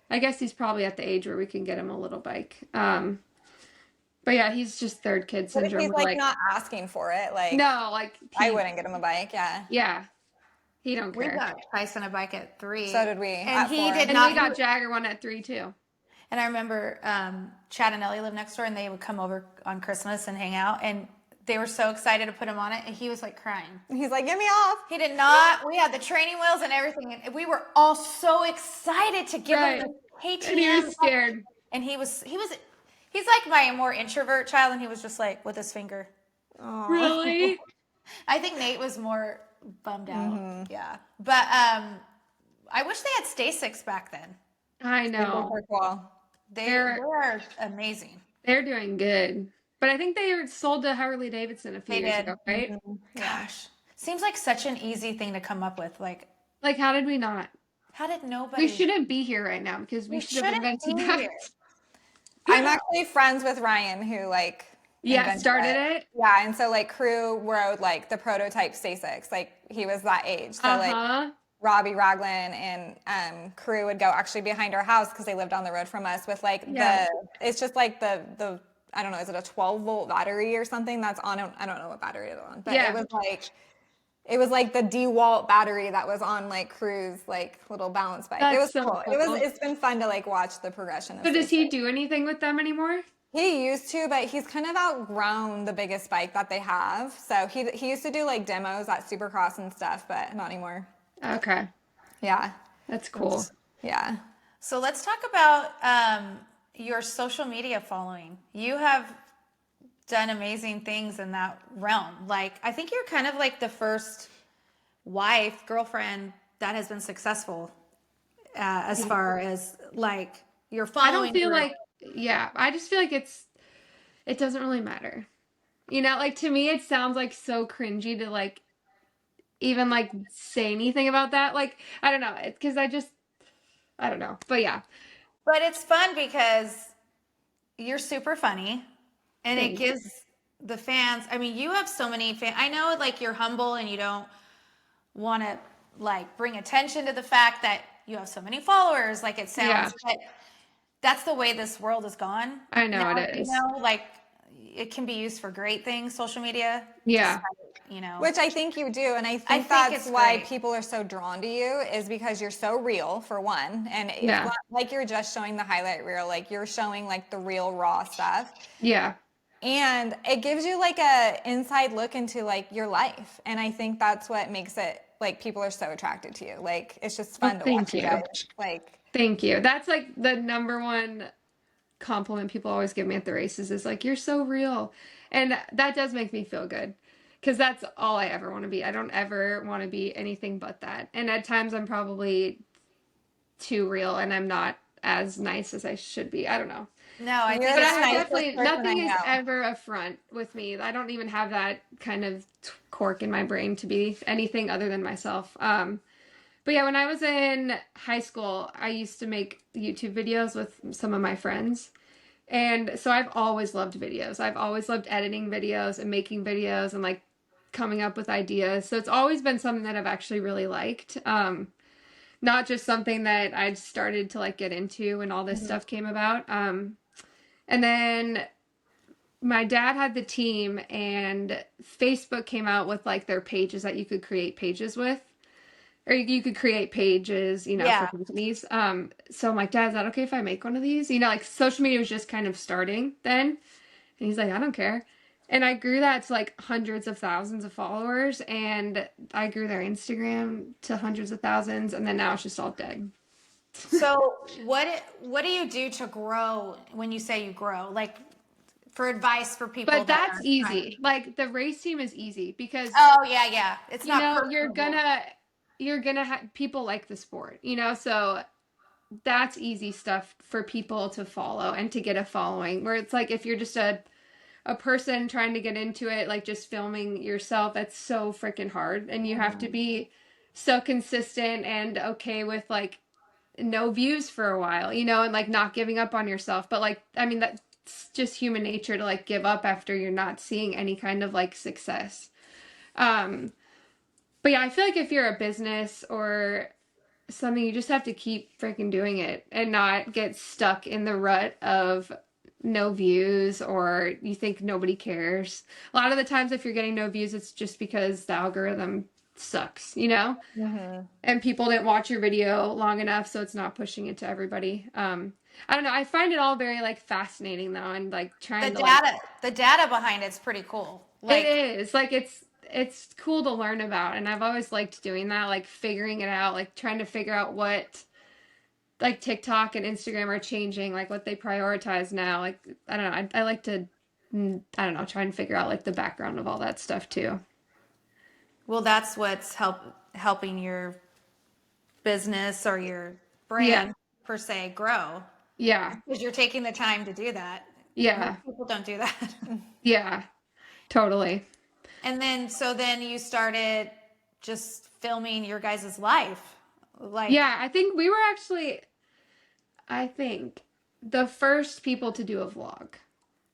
I guess he's probably at the age where we can get him a little bike. But yeah, he's just third kid syndrome. But if he's like not asking for it, like no, like I wouldn't get him a bike. Yeah, he don't care. We got Tyson a bike at 3. So did we. And he did not. We got Jagger one at 3 too. And I remember Chad and Ellie lived next door, and they would come over on Christmas and hang out, and they were so excited to put him on it, and he was like crying. He's like, "Get me off!" He did not. We had the training wheels and everything, and we were all so excited to give him the KTM. And he was scared. And he's like my more introvert child, and he was just like with his finger. Aww. Really? I think Nate was more bummed out. Mm-hmm. Yeah, but I wish they had stay sticks back then. I know. They're amazing. They're doing good. But I think they were sold to Harley Davidson a few They years did. ago, right? Mhm. Gosh, seems like such an easy thing to come up with. Like, Like, how did we not? how did We nobody? shouldn't be here right now because we We should have shouldn't invented be that. here. I'm actually friends with Ryan who like Yeah, invented started it. it. Yeah, and so like Crew rode like the prototype Stasics, like he was that age. So like Uh-huh. Robbie Raglan and Crew would go actually behind our house because they lived on the road from us with like Yeah. it's just like the I don't know, is it a 12-volt battery or something that's on I don't know what battery it's on, but Yeah. it was like the DeWalt battery that was on like Crew's like little balance bike. It That's was so cool. cool. It's been fun to like watch the progression of So does he Stasics. do anything with them anymore? He used to, but he's kind of outgrown the biggest bike that they have. So he used to do like demos at Supercross and stuff, but not anymore. Okay. Yeah. That's cool. Yeah. So let's talk about your social media following. You have done amazing things in that realm. Like, I think you're kind of like the first wife, girlfriend that has been successful as far as like your I following. don't feel group. like, yeah, I just feel like it doesn't really matter. You know, like to me, it sounds like so cringy to like even like say anything about that. Like, I don't know. It's because I don't know. But yeah. But it's fun because you're super funny and it Thanks. gives the fans, I mean, you have so many fans. I know like you're humble and you don't want to like bring attention to the fact that you have so many followers, like it sounds, Yeah. but that's the way this world has gone. I know Now, it you is. know, like it can be used for great things, social media. Yeah. Despite, you know. Which I think you do, and I think, think that's it's why great. people are so drawn to you is because you're so real for one, and it's Yeah. not like you're just showing the highlight reel, like you're showing like the real raw stuff, Yeah. and it gives you like a inside look into like your life, and I think that's what makes it like people are so attracted to you. Like it's just fun to Thank watch you you. guys. Like Thank you. That's like the number one compliment people always give me at the races is like, you're so real. And that does make me feel good because that's all I ever want to be. I don't ever want to be anything but that. And at times I'm probably too real and I'm not as nice as I should be. I don't know. No, I You're think But the it's I nicest definitely, person nothing I is know. ever a front with me. I don't even have that kind of cork in my brain to be anything other than myself. But yeah, when I was in high school, I used to make YouTube videos with some of my friends. And so I've always loved videos. I've always loved editing videos and making videos and like coming up with ideas. So it's always been something that I've actually really liked. Not just something that I've started to like get into when all this stuff came about. And then my dad had the team and Facebook came out with like their pages that you could create pages with. Or you could create pages, you know, Yeah. for companies. So I'm like, Dad, is that okay if I make one of these? You know, like social media was just kind of starting then. And he's like, I don't care. And I grew that to like hundreds of thousands of followers. And I grew their Instagram to hundreds of thousands. And then now it's just all dead. So what do you do to grow when you say you grow? Like for advice for people But that that's are easy. Like the race team is easy because Oh yeah. It's you not know, personable. you're gonna have people like the sport, you know, so that's easy stuff for people to follow and to get a following. Where it's like if you're just a person trying to get into it, like just filming yourself, that's so freaking hard. And you have to be so consistent and okay with like no views for a while, you know, and like not giving up on yourself. But like, I mean, that's just human nature to like give up after you're not seeing any kind of like success. But yeah, I feel like if you're a business or something, you just have to keep freaking doing it and not get stuck in the rut of no views or you think nobody cares. A lot of the times, if you're getting no views, it's just because the algorithm sucks, you know? And people didn't watch your video long enough, so it's not pushing it to everybody. I don't know. I find it all very like fascinating though, and like trying to The data behind it's pretty cool. Like it is like it's cool to learn about, and I've always liked doing that, like figuring it out, like trying to figure out what like TikTok and Instagram are changing, like what they prioritize now. Like I don't know, I like to I don't know, try and figure out like the background of all that stuff too. well, that's what's helping your business or your Yeah. brand per se grow Yeah. because you're taking the time to do that. Yeah. Most people don't do that. Yeah. Totally. And then, so then you started just filming your guys' life. Like, Yeah, I think we were actually, I think, the first people to do a vlog.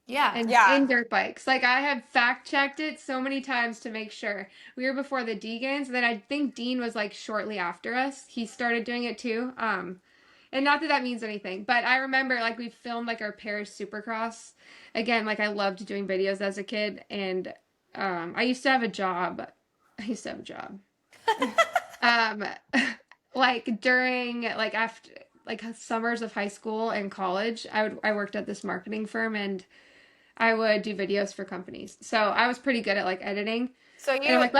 yeah. And Yeah. in dirt bikes. Like I have fact checked it so many times to make sure. We were before the Deegans, and then I think Dean was like shortly after us. He started doing it too. And not that that means anything, but I remember like we filmed like our Paris Supercross. Again, like I loved doing videos as a kid, and I used to have a job. I used to have a job. um, like during like after like summers of high school and college, I worked at this marketing firm, and I would do videos for companies. So I was pretty good at like editing. So And you, I'm like,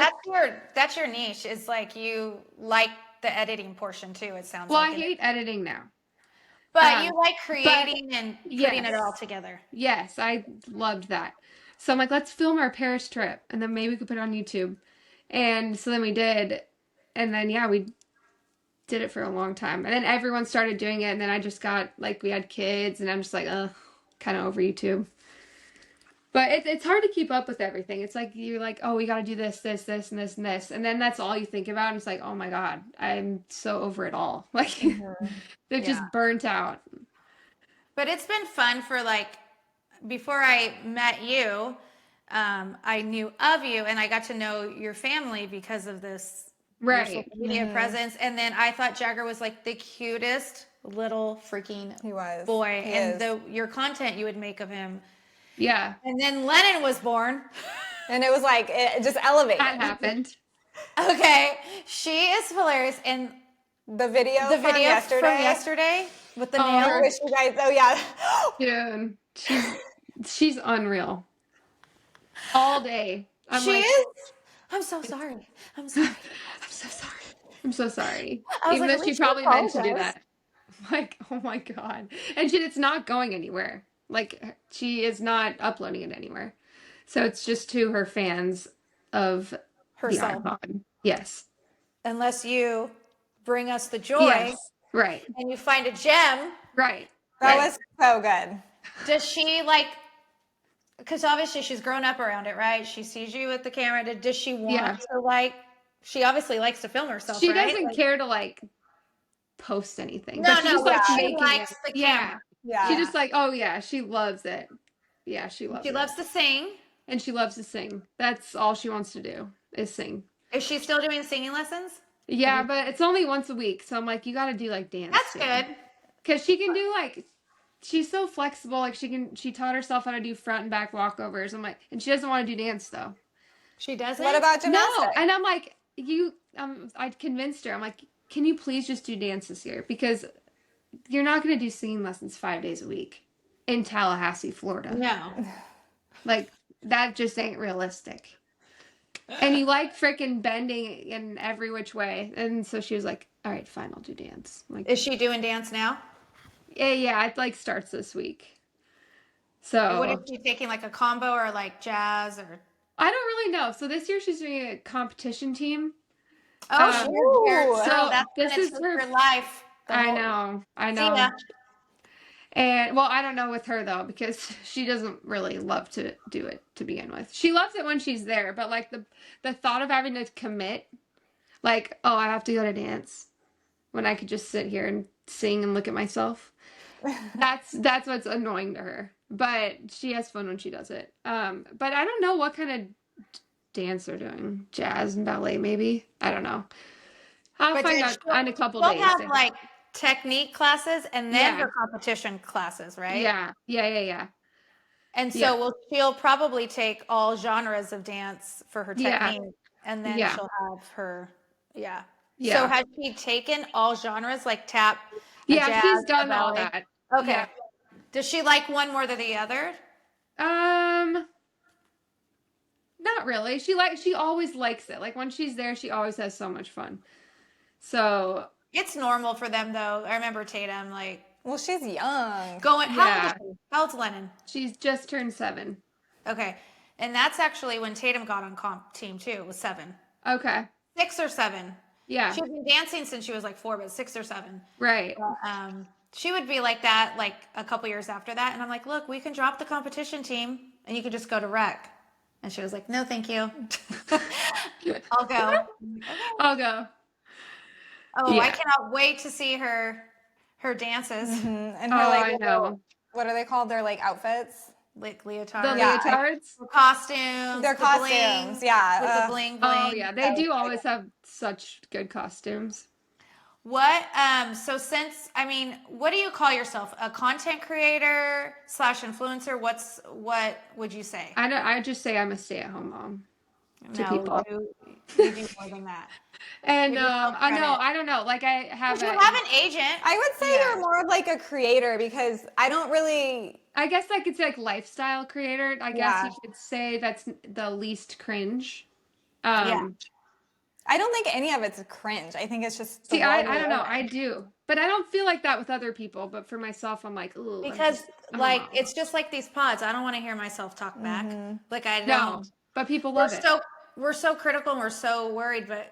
that's your niche, is like you like the editing portion too, it sounds well, like. I hate editing now. But you like But creating and putting it all yes, together. yes, I loved that. So I'm like, let's film our Paris trip, and then maybe we could put it on YouTube. And so then we did, and then yeah, we did it for a long time. And then everyone started doing it, and then I just got like we had kids, and I'm just like, kind of over YouTube. But it's hard to keep up with everything. It's like you're like, oh, we got to do this, this, this, and this, and this, and then that's all you think about. And it's like, oh my god, I'm so over it all. Like they're Yeah. just burnt out. But it's been fun for like, before I met you, I knew of you and I got to know your family because of this your Right. social media presence. And then I thought Jagger was like the cutest little freaking He was. boy. He And is. your content you would make of him. Yeah, And then Lennon was born. And it was like, it just elevated. that happened. Okay. She is hilarious. And The video, the from video yesterday. with the Oh, I nails. wish you guys, oh yeah. Dude, she's unreal. All day. I'm She like, is. I'm so sorry. I'm sorry. I'm so sorry. I'm so sorry. I was Even like, though we she should probably meant to do apologize. that. Like, oh my god. And it's not going anywhere. Like, she is not uploading it anywhere. So it's just to her fans of Herself. the iPod. Yes. Unless you bring us the joy Yes. Right. and you find a gem. Right. That Right. was so good. Does she like, because obviously she's grown up around it, right? She sees you with the camera. Does she want Yeah. to like, she obviously likes to film herself, She right? doesn't Like, care to like post anything. no, But she no, just but likes she making likes it. the Yeah. camera. Yeah. She just like, oh yeah, she loves it. Yeah, she loves She it. loves to sing. And she loves to sing. That's all she wants to do is sing. Is she still doing singing lessons? Yeah, but it's only once a week. So I'm like, you got to do like dance. That's too. good. Because she can do like, she's so flexible. Like she taught herself how to do front and back walkovers. I'm like, and she doesn't want to do dance though. She doesn't? What about No. gymnastics? And I'm like, I convinced her. I'm like, can you please just do dance this year? Because you're not going to do singing lessons 5 days a week in Tallahassee, Florida. No. Like, that just ain't realistic. And you like freaking bending in every which way. And so she was like, all right, fine, I'll do dance. I'm like, Is she doing dance now? yeah, it like starts this week. So What is she taking, like a combo or like jazz or? I don't really know. So this year she's doing a competition team. Oh, Ooh. so that's this gonna is take her- her life. I know. See ya. And well, I don't know with her though, because she doesn't really love to do it to begin with. She loves it when she's there, but like the thought of having to commit, like, oh, I have to go to dance when I could just sit here and sing and look at myself. That's what's annoying to her. But she has fun when she does it. But I don't know what kind of dance they're doing. Jazz and ballet, maybe. I don't know. I'll find out in a couple days. She'll have like technique classes and then Yeah. her competition classes, right? Yeah. And so Yeah. she'll probably take all genres of dance for her Yeah. technique, and then Yeah. she'll have her, yeah. Yeah. So has she taken all genres, like tap? Yeah, jazz, she's a done all ballet? that. Okay. Yeah. Does she like one more than the other? Not really. She always likes it. Like when she's there, she always has so much fun. So It's normal for them though. I remember Tatum like Well, she's young. going. Yeah. How old's Lennon? she's just turned 7. Okay, and that's actually when Tatum got on comp team too. It was 7, Okay. 6 or 7. Yeah. She's been dancing since she was like 4, but 6 or 7. Right. she would be like that like a couple years after that, and I'm like, look, we can drop the competition team and you can just go to rec. And she was like, no, thank you. I'll go. I'll go. Oh, I cannot wait to see her dances. And Oh, her like I know. what are they called? Their like outfits. Like The leotards. leotards? The costumes. Their the costumes, bling, yeah. With the bling bling. Oh yeah, they do always have such good costumes. What so since I mean, what do you call yourself? A content creator / influencer? What would you say? I just say I'm a stay-at-home mom to people. You do more than that. And credit. I don't know. Like I have You have an agent. I would say you're more of like a creator because I don't really. I guess I could say like lifestyle creator. I guess you could say that's the least cringe. I don't think any of it's cringe. I think it's just. See, I don't know. I do. But I don't feel like that with other people. But for myself, I'm like, ooh. Because it's just like these pods. I don't want to hear myself talk back. Like I don't. No, but people love it. We're so critical and we're so worried, but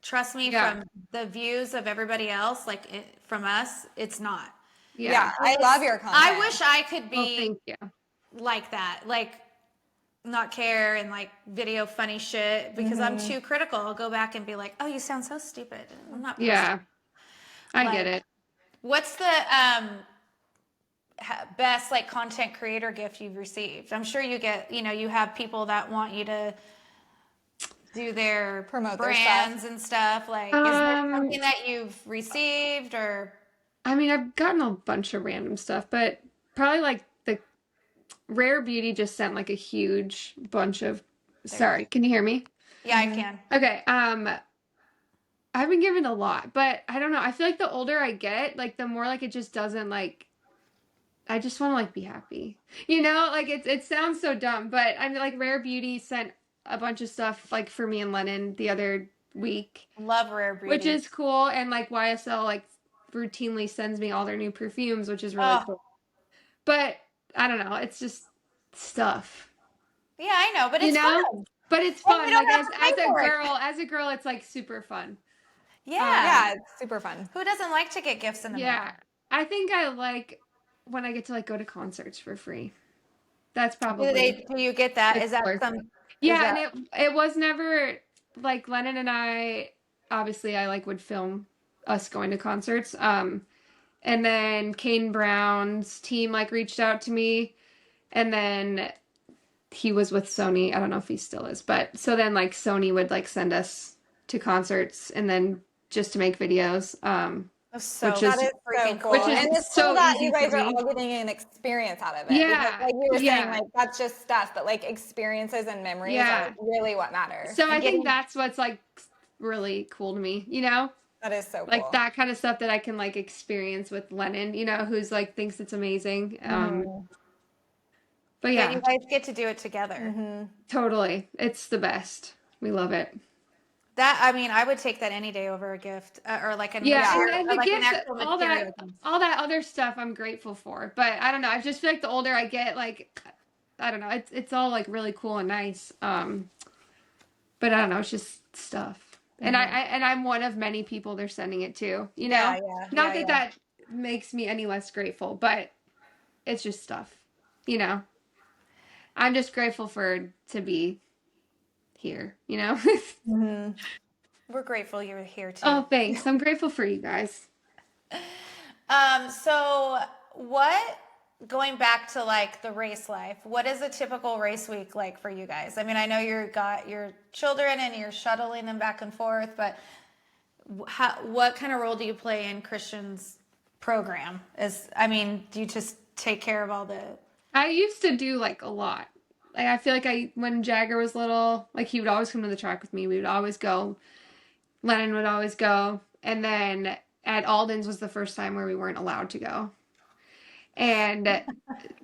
trust me, from the views of everybody else, from us, it's not. Yeah, I love your content. I wish I could be thank you. like that. Like not care and like video funny shit because I'm too critical. I'll go back and be like, oh, you sound so stupid. I'm not. Yeah, I get it. What's the best like content creator gift you've received? I'm sure you get, you have people that want you to do their promote brands and stuff. Like, is there something that you've received or? I mean, I've gotten a bunch of random stuff, but probably like the Rare Beauty just sent like a huge bunch of. Sorry, can you hear me? Yeah, I can. Okay. I've been given a lot, but I don't know. I feel like the older I get, like the more like it just doesn't like. I just want to like be happy, Like it sounds so dumb, but I mean, like Rare Beauty sent a bunch of stuff like for me and Lennon the other week. Love Rare Beauty, which is cool, and like YSL like routinely sends me all their new perfumes, which is really cool. But I don't know, it's just stuff. Yeah, I know, but it's fun. But it's fun. Like as a girl, it's like super fun. Yeah, it's super fun. Who doesn't like to get gifts in the mail? I think I like when I get to like go to concerts for free. That's probably. Do you get that? Is that some? Yeah, and it was never like Lennon and I. Obviously, I like would film us going to concerts. And then Kane Brown's team like reached out to me, and then he was with Sony. I don't know if he still is, but so then like Sony would like send us to concerts, and then just to make videos. Which is freaking cool. And it's so that you guys are all getting an experience out of it. Yeah. Because, like you were saying, like that's just stuff, but like experiences and memories are really what matters. So I think that's what's like really cool to me, That is so cool. Like that kind of stuff that I can like experience with Lennon, who's like thinks it's amazing. But yeah. You guys get to do it together. Totally. It's the best. We love it. That, I mean, I would take that any day over a gift or like and the like gifts, all that other stuff I'm grateful for. But I don't know. I just feel like the older I get, like, I don't know. It's all like really cool and nice. But I don't know. It's just stuff. And I'm one of many people they're sending it to, Not that makes me any less grateful, but it's just stuff, I'm just grateful to be here, We're grateful you're here too. Oh, thanks. I'm grateful for you guys. So going back to like the race life, what is a typical race week like for you guys? I mean, I know you got your children and you're shuttling them back and forth, but what kind of role do you play in Christian's program? Do you just take care of all the... I used to do like a lot. Like I feel like when Jagger was little, like he would always come to the track with me. We would always go. Lennon would always go. And then at Alden's was the first time where we weren't allowed to go. And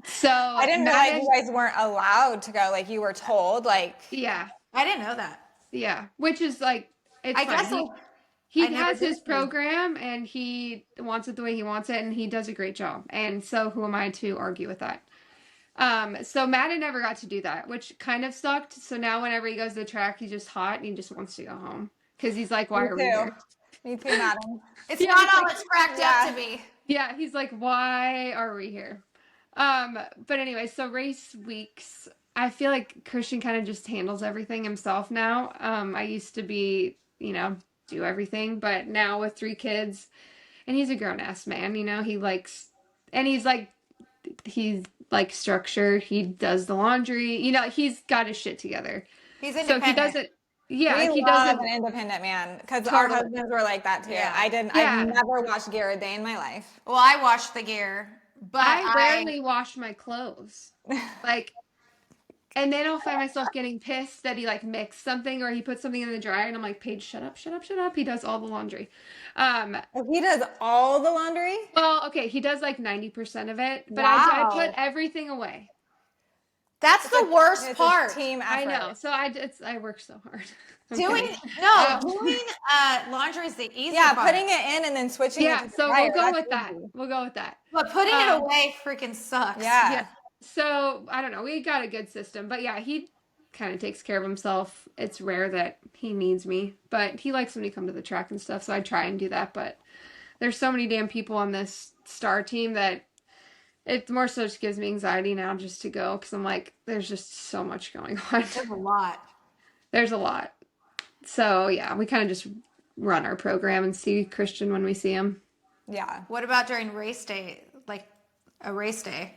so I didn't realize you guys weren't allowed to go. Like you were told, like. Yeah. I didn't know that. Yeah. Which is like, it's fine. He has his program and he wants it the way he wants it and he does a great job. And so who am I to argue with that? So Madden never got to do that, which kind of sucked. So now whenever he goes to the track, he's just hot and he just wants to go home. Because he's like, why are we here? Me too, Madden. It's not all it's cracked up to be. Yeah, he's like, why are we here? But anyway, so race weeks, I feel like Christian kind of just handles everything himself now. I used to be, do everything, but now with 3 kids, and he's a grown ass man, he likes, and he's like structured. He does the laundry, he's got his shit together. He's So if he independent. doesn't, yeah, We if he love doesn't, an independent man because our totally, husbands were like that too. Yeah. I've yeah. never washed gear a day in my life. Well, I wash the gear, but I rarely wash my clothes. Like, and then I'll find myself getting pissed that he like mixed something or he put something in the dryer, and I'm like, Paige, shut up, shut up, shut up. He does all the laundry. He does all the laundry? Well, okay, he does like 90% of it, but I Wow. put everything away. that's the worst It's part. a team effort. I know. So I work so hard. I'm Doing kidding. doing laundry is the easy Yeah, part. putting it in and then switching it Yeah, to the so dryer, we'll go that's with that. easy. We'll go with that. But putting it away freaking sucks. Yeah. So I don't know. We got a good system, but yeah, he kind of takes care of himself. It's rare that he needs me, but he likes when he come to the track and stuff. So I try and do that. But there's so many damn people on this star team that it more so just gives me anxiety now just to go because I'm like, there's just so much going on. There's a lot. There's a lot. So yeah, we kind of just run our program and see Christian when we see him. Yeah. What about during race day? Like a race day?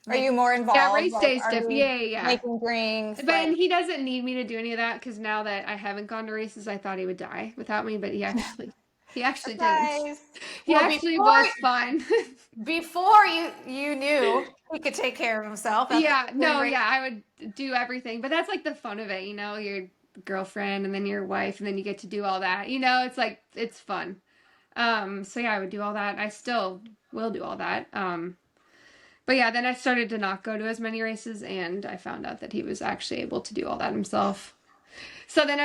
Are you more involved? Yeah, race day Are stuff. you Yeah. making drinks? But he doesn't need me to do any of that because now that I haven't gone to races, I thought he would die without me, but he actually didn't. He actually was fine. Before you knew he could take care of himself. Yeah, I would do everything, but that's like the fun of it, your girlfriend and then your wife and then you get to do all that, it's like, it's fun. So yeah, I would do all that. I still will do all that. But yeah, then I started to not go to as many races and I found out that he was actually able to do all that himself. So then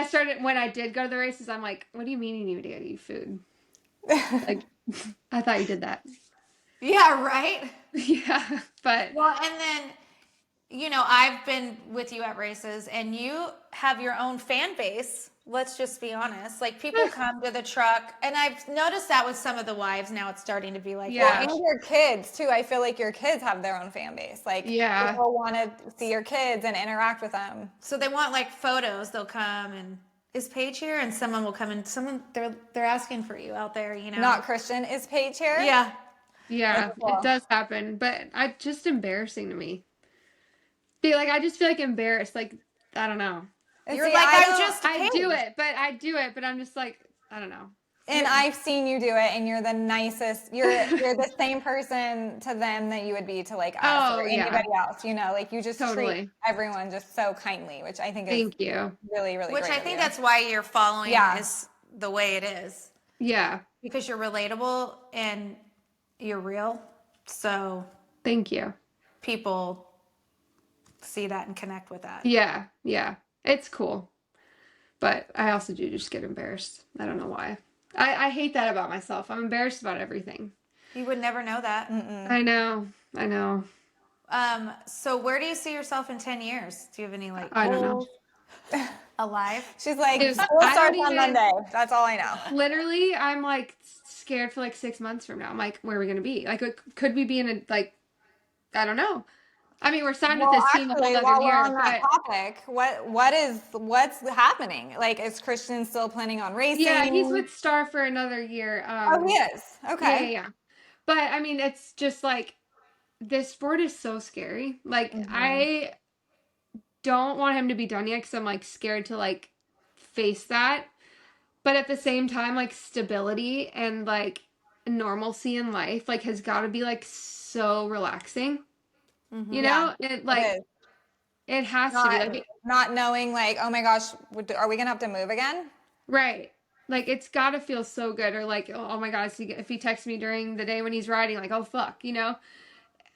when I did go to the races, I'm like, what do you mean you need to go eat food? Like, I thought you did that. Yeah, right? Yeah, but... Well, and then, I've been with you at races and you have your own fan base. Let's just be honest. Like, people come to the truck, and I've noticed that with some of the wives now, it's starting to be like, yeah. Well, and your kids too. I feel like your kids have their own fan base. Like, people want to see your kids and interact with them. So they want like photos. They'll come and is Paige here? And someone will come and they're asking for you out there. Not Christian. Is Paige here? Yeah. Yeah, it does happen, but it's just embarrassing to me. I just feel like embarrassed. Like, I don't know. You're like, I do it, but I'm just like, I don't know. And I've seen you do it, and you're the nicest. You're the same person to them that you would be to like us or anybody else. Like you just treat everyone just so kindly, which I think is really, really which great I think that's why your following is the way it is. Yeah, because you're relatable and you're real. So thank you. People see that and connect with that. Yeah. It's cool. But I also do just get embarrassed. I don't know why. I hate that about myself. I'm embarrassed about everything. You would never know that. Mm-mm. I know. So where do you see yourself in 10 years? Do you have any I don't know. Alive? She's like, school starts on Monday. That's all I know. Literally, I'm like scared for like 6 months from now. I'm like, where are we going to be? Like, could we be in I don't know. I mean, we're signed with this team a whole other while year. We're on that topic, what's happening? Like, is Christian still planning on racing? Yeah, he's with Star for another year. He is. Okay. Yeah. But I mean, it's just like this sport is so scary. Like, I don't want him to be done yet because I'm like scared to like face that. But at the same time, like stability and like normalcy in life like has got to be like so relaxing. It has to be like, not knowing like, oh my gosh, are we gonna have to move again? Right. Like it's got to feel so good. Or like, oh my gosh, if he texts me during the day when he's riding, like, oh fuck,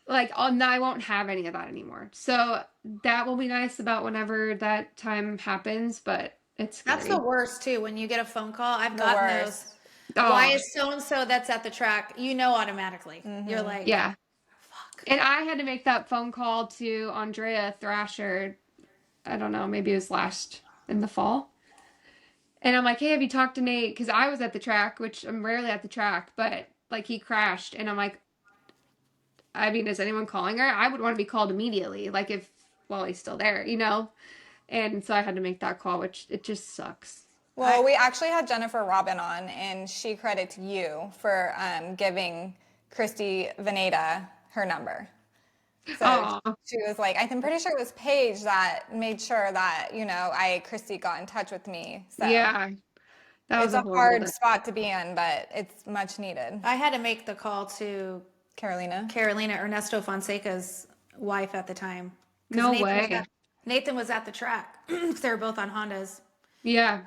like I won't have any of that anymore. So that will be nice about whenever that time happens, but it's scary. That's the worst too. When you get a phone call, I've gotten those. Oh. Why is so-and-so that's at the track? Automatically. You're like, yeah. And I had to make that phone call to Andrea Thrasher. I don't know, maybe it was in the fall. And I'm like, hey, have you talked to Nate? Because I was at the track, which I'm rarely at the track, but like he crashed, and I'm like, I mean, is anyone calling her? I would want to be called immediately, like if while he's still there, you know? And so I had to make that call, which it just sucks. Well, we actually had Jennifer Robin on, and she credits you for giving Christy Veneta her number. So Aww. she was like, I'm pretty sure it was Paige that made sure that, Christy got in touch with me. So Yeah. That was it's a horrible hard day. spot to be in, but it's much needed. I had to make the call to Carolina Ernesto Fonseca's wife at the time. No way. Nathan was at the track. They were both on Hondas. Yeah.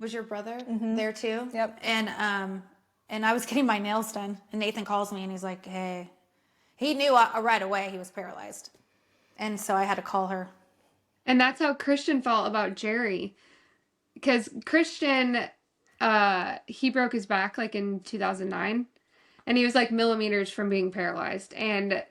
Was your brother there too? Yep. And I was getting my nails done, and Nathan calls me, and he's like, "Hey," he knew right away he was paralyzed, and so I had to call her. And that's how Christian felt about Jerry, because Christian, he broke his back like in 2009, and he was like millimeters from being paralyzed, and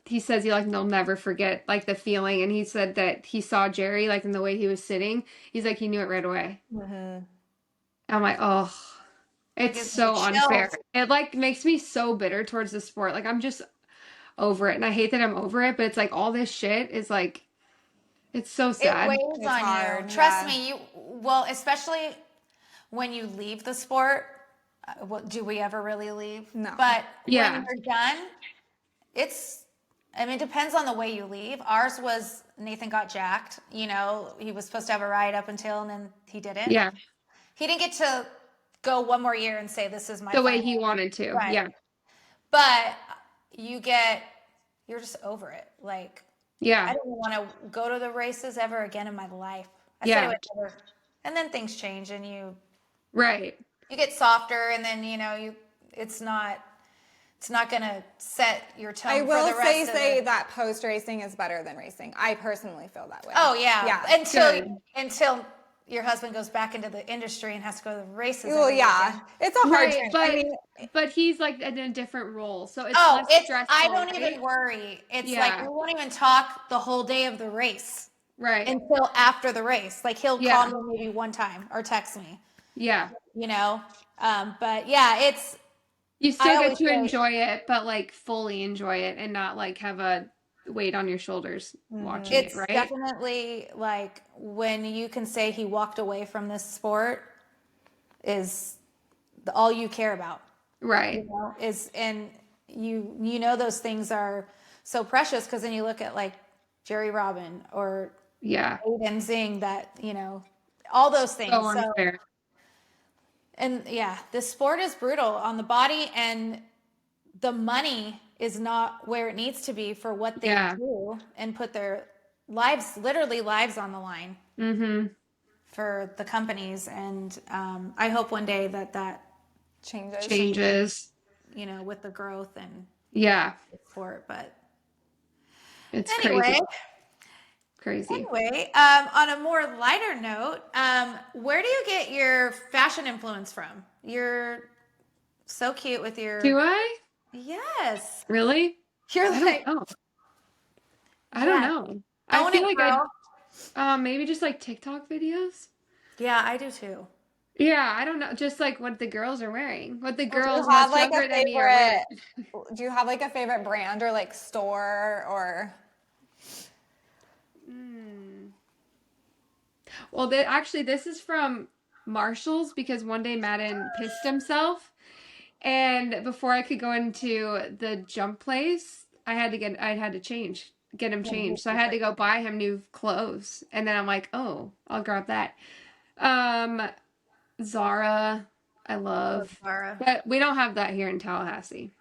he says he'll never forget like the feeling, and he said that he saw Jerry like in the way he was sitting, he's like he knew it right away. I'm like, oh, it's so unfair. It like makes me so bitter towards the sport. Like I'm just over it, and I hate that I'm over it, but it's like all this shit is like, it's so sad. It weighs on hard, you. Trust me, especially when you leave the sport. Do we ever really leave? No. But Yeah. when you're done, it depends on the way you leave. Ours was Nathan got jacked. He was supposed to have a ride up until, and then he didn't. Yeah. He didn't get to go one more year and say, this is my The way final. he wanted to. Right. Yeah. But you're just over it. Like, Yeah. I don't want to go to the races ever again in my life. I said Yeah. I would never. And then things change, and you Right. get softer, and then it's not going to set your tone. I will for the rest say of that post racing is better than racing. I personally feel that way. Oh yeah, Yeah. Until your husband goes back into the industry and has to go to the races. Well, yeah, it's a hard Right, transition. but he's like in a different role, so it's Oh, less stressful. I don't right? even worry. It's Yeah. like we won't even talk the whole day of the race Right. until after the race. Like he'll Yeah. call me maybe one time or text me. Yeah. But yeah, You I still get always to say- enjoy it, but like fully enjoy it and not like have a weight on your shoulders watching it, It's right? definitely like when you can say he walked away from this sport is all you care about. Right. And those things are so precious, because then you look at like Jerry Robin or Yeah. Aiden Zing, that all those things. So unfair. And yeah, this sport is brutal on the body, and the money is not where it needs to be for what they do, and put their lives on the line for the companies. And I hope one day that changes. with the growth and Yeah. sport. But It's anyway. Crazy. Anyway, on a more lighter note, where do you get your fashion influence from? You're so cute with your... Do I? Yes. Really? You're like... I don't know. I feel like girl. maybe just like TikTok videos. Yeah, I do too. Yeah, I don't know. Just like what the girls are wearing. What the girls Do you have much like younger a than me are wearing. favorite? Do you have like a favorite brand or like store or? Well, this is from Marshall's, because one day Madden pissed himself, and before I could go into the jump place, I had to get him changed. So I had to go buy him new clothes, and then I'm like, oh, I'll grab that. Zara, I love. Zara. But we don't have that here in Tallahassee.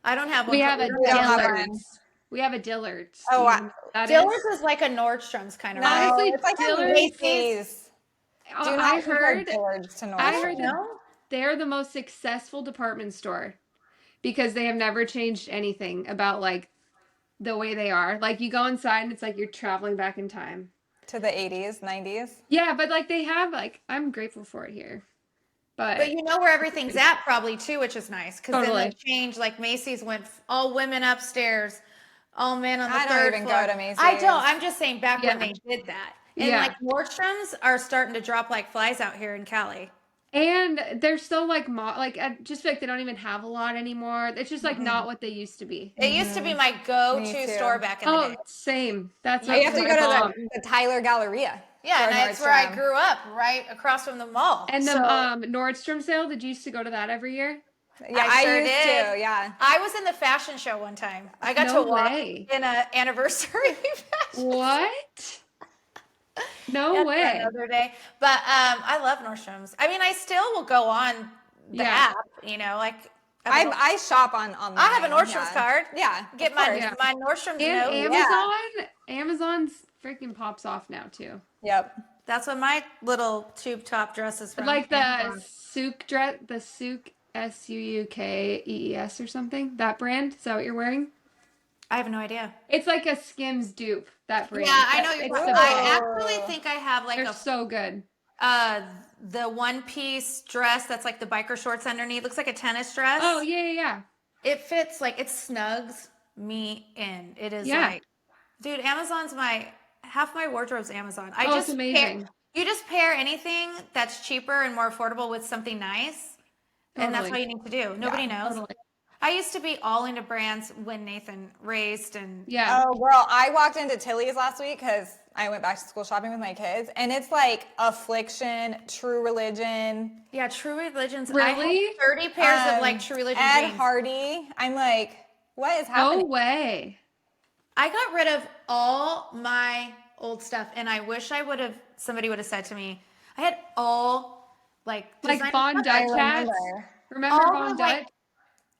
I don't have one. We have a don't have one. Dillard's. We have a Dillard's. Oh, Do you know what that Dillard's is like a Nordstrom's kind of. No, Honestly, it's like Dillard's a Macy's. Do I not compare heard Dillard's to Nordstrom. I heard that No? they're the most successful department store because they have never changed anything about like the way they are. Like you go inside and it's like you're traveling back in time. To the 80s, 90s. Yeah, but like they have like, I'm grateful for it here. But you know where everything's at probably too, which is nice, because Totally. then they changed. Like Macy's went all women upstairs, all men on the I don't third even floor. go to Macy's. I don't. I'm just saying back when Yeah. they did that. And Yeah. like Nordstrom's are starting to drop like flies out here in Cali. And they're so like I just feel like they don't even have a lot anymore. It's just like not what they used to be. It used to be my Me go-to too. store back in the day. Same. That's You what have to my go to mom. the Tyler Galleria. Yeah, for and that's where I Nordstrom. grew up, right across from the mall. And the So Nordstrom sale, did you used to go to that every year? Yeah, I sure used did. to. Yeah. I was in the fashion show one time. I got No to walk way. in an anniversary fashion. What? No That's for way. another day. But I love Nordstrom's. I mean, I still will go on the app, you know, like I shop online. I have a Nordstrom's card. Yeah. Get of my course. my Nordstrom's And note. Amazon, Amazon's freaking pops off now too. Yep. That's what my little tube top dress is from. Like the Amazon. Souk dress, the Souk Suukkees or something. That brand. Is that what you're wearing? I have no idea. It's like a Skims dupe. That brand. Yeah, I know It's you're. the I best. actually think I have like They're so good. the one piece dress that's like the biker shorts underneath. Looks like a tennis dress. Oh yeah. It fits like it snugs me in. It is like, dude, Amazon's half my wardrobe's Amazon. It's amazing. You just pair anything that's cheaper and more affordable with something nice, and that's Totally. all you need to do. Nobody knows. Totally. I used to be all into brands when Nathan raised and Yeah. Oh, girl, I walked into Tilly's last week because I went back to school shopping with my kids, and it's like Affliction, True Religion, yeah, True Religions. I Really? have 30 pairs of like True Religion Ed jeans. Hardy. I'm like, what is No happening? way. I got rid of all my old stuff, and I wish somebody would have said to me, I had all like designer Von stuff. Dutch hats. Remember All Von the, like, Dutch?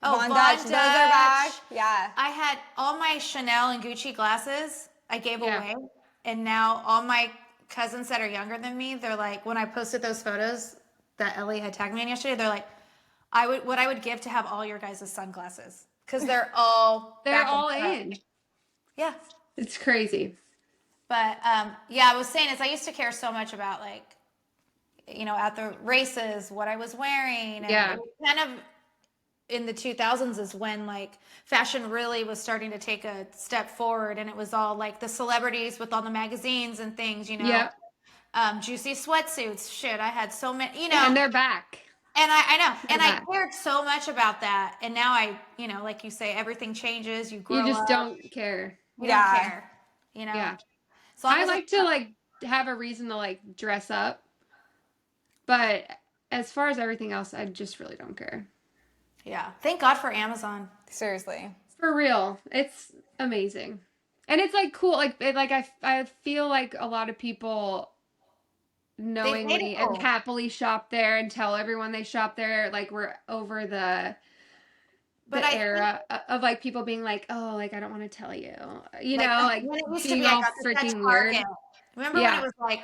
Oh, Von Von Dutch, Dutch. those are back. Yeah. I had all my Chanel and Gucci glasses I gave Yeah. away. And now all my cousins that are younger than me, they're like, when I posted those photos that Ellie had tagged me in yesterday, they're like, what I would give to have all your guys' sunglasses. Because they're all They're back all stuff. in. Yeah. It's crazy. But yeah, I was saying is I used to care so much about like, you know, at the races, what I was wearing. And Yeah. it was kind of in the 2000s is when like fashion really was starting to take a step forward, and it was all like the celebrities with all the magazines and things, you know. Yeah. Juicy sweatsuits. Shit, I had so many, you know. And they're back. And I know. And I back. cared so much about that. And now I, you know, like you say, everything changes. You grow You just up. don't care. You Yeah. don't care. You know. Yeah. So long I as like to like have a reason to like dress up. But as far as everything else, I just really don't care. Yeah. Thank God for Amazon. Seriously. For real. It's amazing. And it's like cool. I feel like a lot of people knowingly cool. and happily shop there and tell everyone they shop there. Like we're over the era of like people being like, oh, like I don't want to tell you. You know, like when it used to being be, I all got this at freaking weird. Target. Remember when it was like,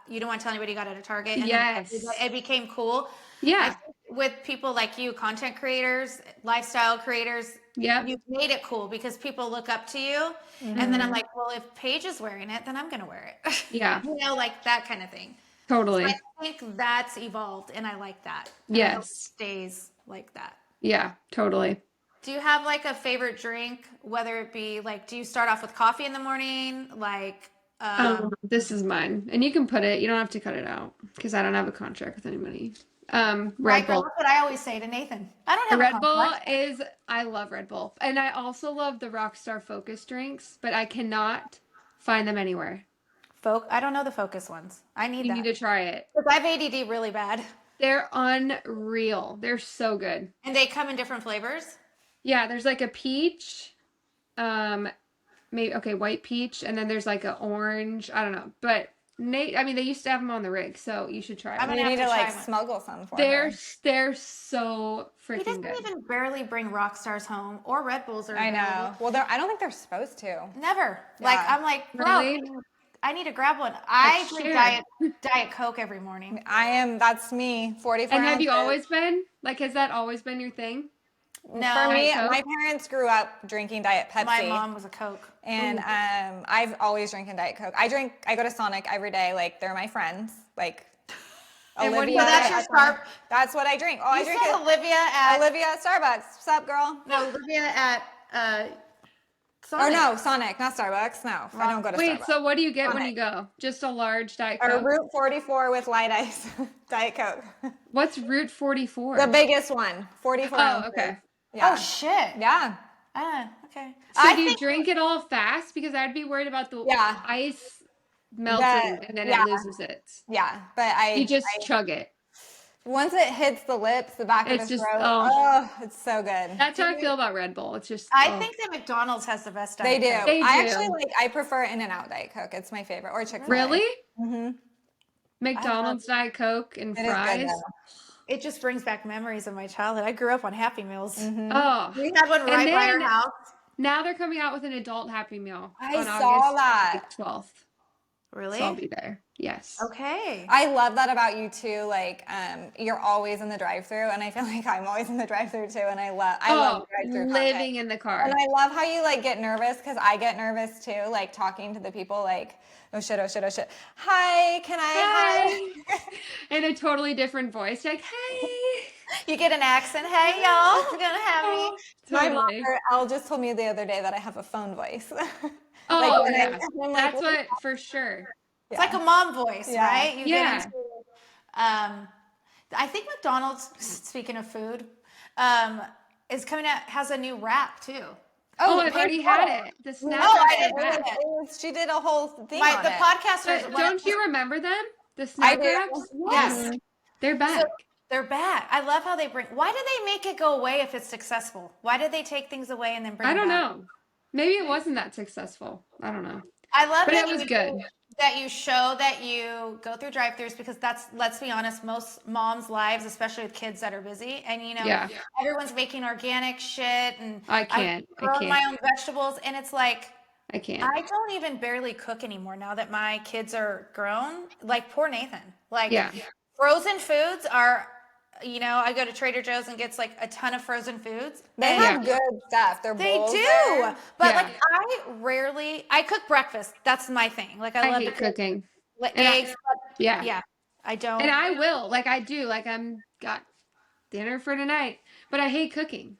you don't want to tell anybody you got it at Target? And Yes. then it became cool. Yeah. I think with people like you, content creators, lifestyle creators, Yep. you've made it cool because people look up to you. And then I'm like, well, if Paige is wearing it, then I'm going to wear it. Yeah. You know, like that kind of thing. Totally. So I think that's evolved, and I like that. And I hope it Yes. stays like that. Yeah, totally. Do you have like a favorite drink, whether it be like, do you start off with coffee in the morning? Like, This is mine. And you can put it, you don't have to cut it out because I don't have a contract with anybody. right, Red girl, Bull. that's what I always say to Nathan. I don't have Red a Bull contract. I love Red Bull. And I also love the Rockstar Focus drinks, but I cannot find them anywhere. I don't know the Focus ones. I need You that. need to try it. Because I have ADD really bad. They're unreal. They're so good. And they come in different flavors. Yeah, there's like a peach, white peach, and then there's like an orange. I don't know, but they used to have them on the rig, so you should try I'm them. gonna We need have to to like try one. smuggle some for They're her. so He freaking doesn't good. even barely bring Rockstars home, or Red Bulls are I available. know. Well, I don't think they're supposed to. Never. Like, Yeah. I'm like, bro, Really? I need to grab one. I drink sure. Diet Coke every morning. That's me, 44 And have you ounces. always been like? Has that always been your thing? No. For me, Diet Coke? my parents grew up drinking Diet Pepsi. My mom was a Coke. And I've always drinking Diet Coke. I go to Sonic every day. Like, they're my friends. Like, And what do Olivia. you- That's your Star. That's what I drink. Oh, I You drink said it. Olivia at Olivia at Starbucks. What's up, girl? no Olivia at Or no, Sonic, not Starbucks. No, I don't go to Starbucks. Wait, so what do you get when you go? Just a large Diet Coke? Or Route 44 with light ice, Diet Coke. What's Route 44? The biggest one, 44 ounces. Okay. Yeah. Oh, shit. Yeah. Okay. So do you drink it all fast? Because I'd be worried about the ice melting and then it loses it. Yeah, but You just chug it. Once it hits the lips, the back of the throat, it's so good. That's how I feel about Red Bull. It's just I think that McDonald's has the best Diet Coke. They do. I actually I prefer In-N-Out Diet Coke. It's my favorite. Or Chick-fil-A. Really? Mm-hmm. McDonald's Diet Coke and fries. It just brings back memories of my childhood. I grew up on Happy Meals. Mm-hmm. Oh. We had one right by our house. Now they're coming out with an adult Happy Meal. I saw that. August 12th. Really? So I'll be there. Yes. Okay. I love that about you too. Like, you're always in the drive-thru, and I feel like I'm always in the drive-thru too. And I love drive-thru living content. in the car. And I love how you like get nervous because I get nervous too. Like talking to the people, like, oh shit, oh shit, oh shit. Hi, can I? Hi. In a totally different voice, like, hey. You get an accent. Hey, y'all. We're gonna have me. My mom, Elle just told me the other day that I have a phone voice. Oh, yeah. That's what, for sure. It's like a mom voice, right? You get into, I think McDonald's, speaking of food, is coming out, has a new wrap too. Oh, I've already had it. The snap wraps. She did a whole thing the podcasters. Don't you remember them? The snap wraps? Yes. They're back. So, they're back. I love how they why do they make it go away if it's successful? Why do they take things away and then bring it back? I don't know. Maybe it wasn't that successful. I don't know. I love but it was good. That you show that you go through drive-thrus because that's, let's be honest, most moms' lives, especially with kids that are busy. And, you know, everyone's making organic shit. And I can't. I grow my own vegetables. And it's like, I can't. I don't even barely cook anymore now that my kids are grown. Like, poor Nathan. Like, frozen foods are... You know, I go to Trader Joe's and gets like a ton of frozen foods. They have good stuff. They do. But like I cook breakfast. That's my thing. Like I love hate cooking. Like eggs. Yeah. I don't. And I will. Like I do. Like got dinner for tonight. But I hate cooking.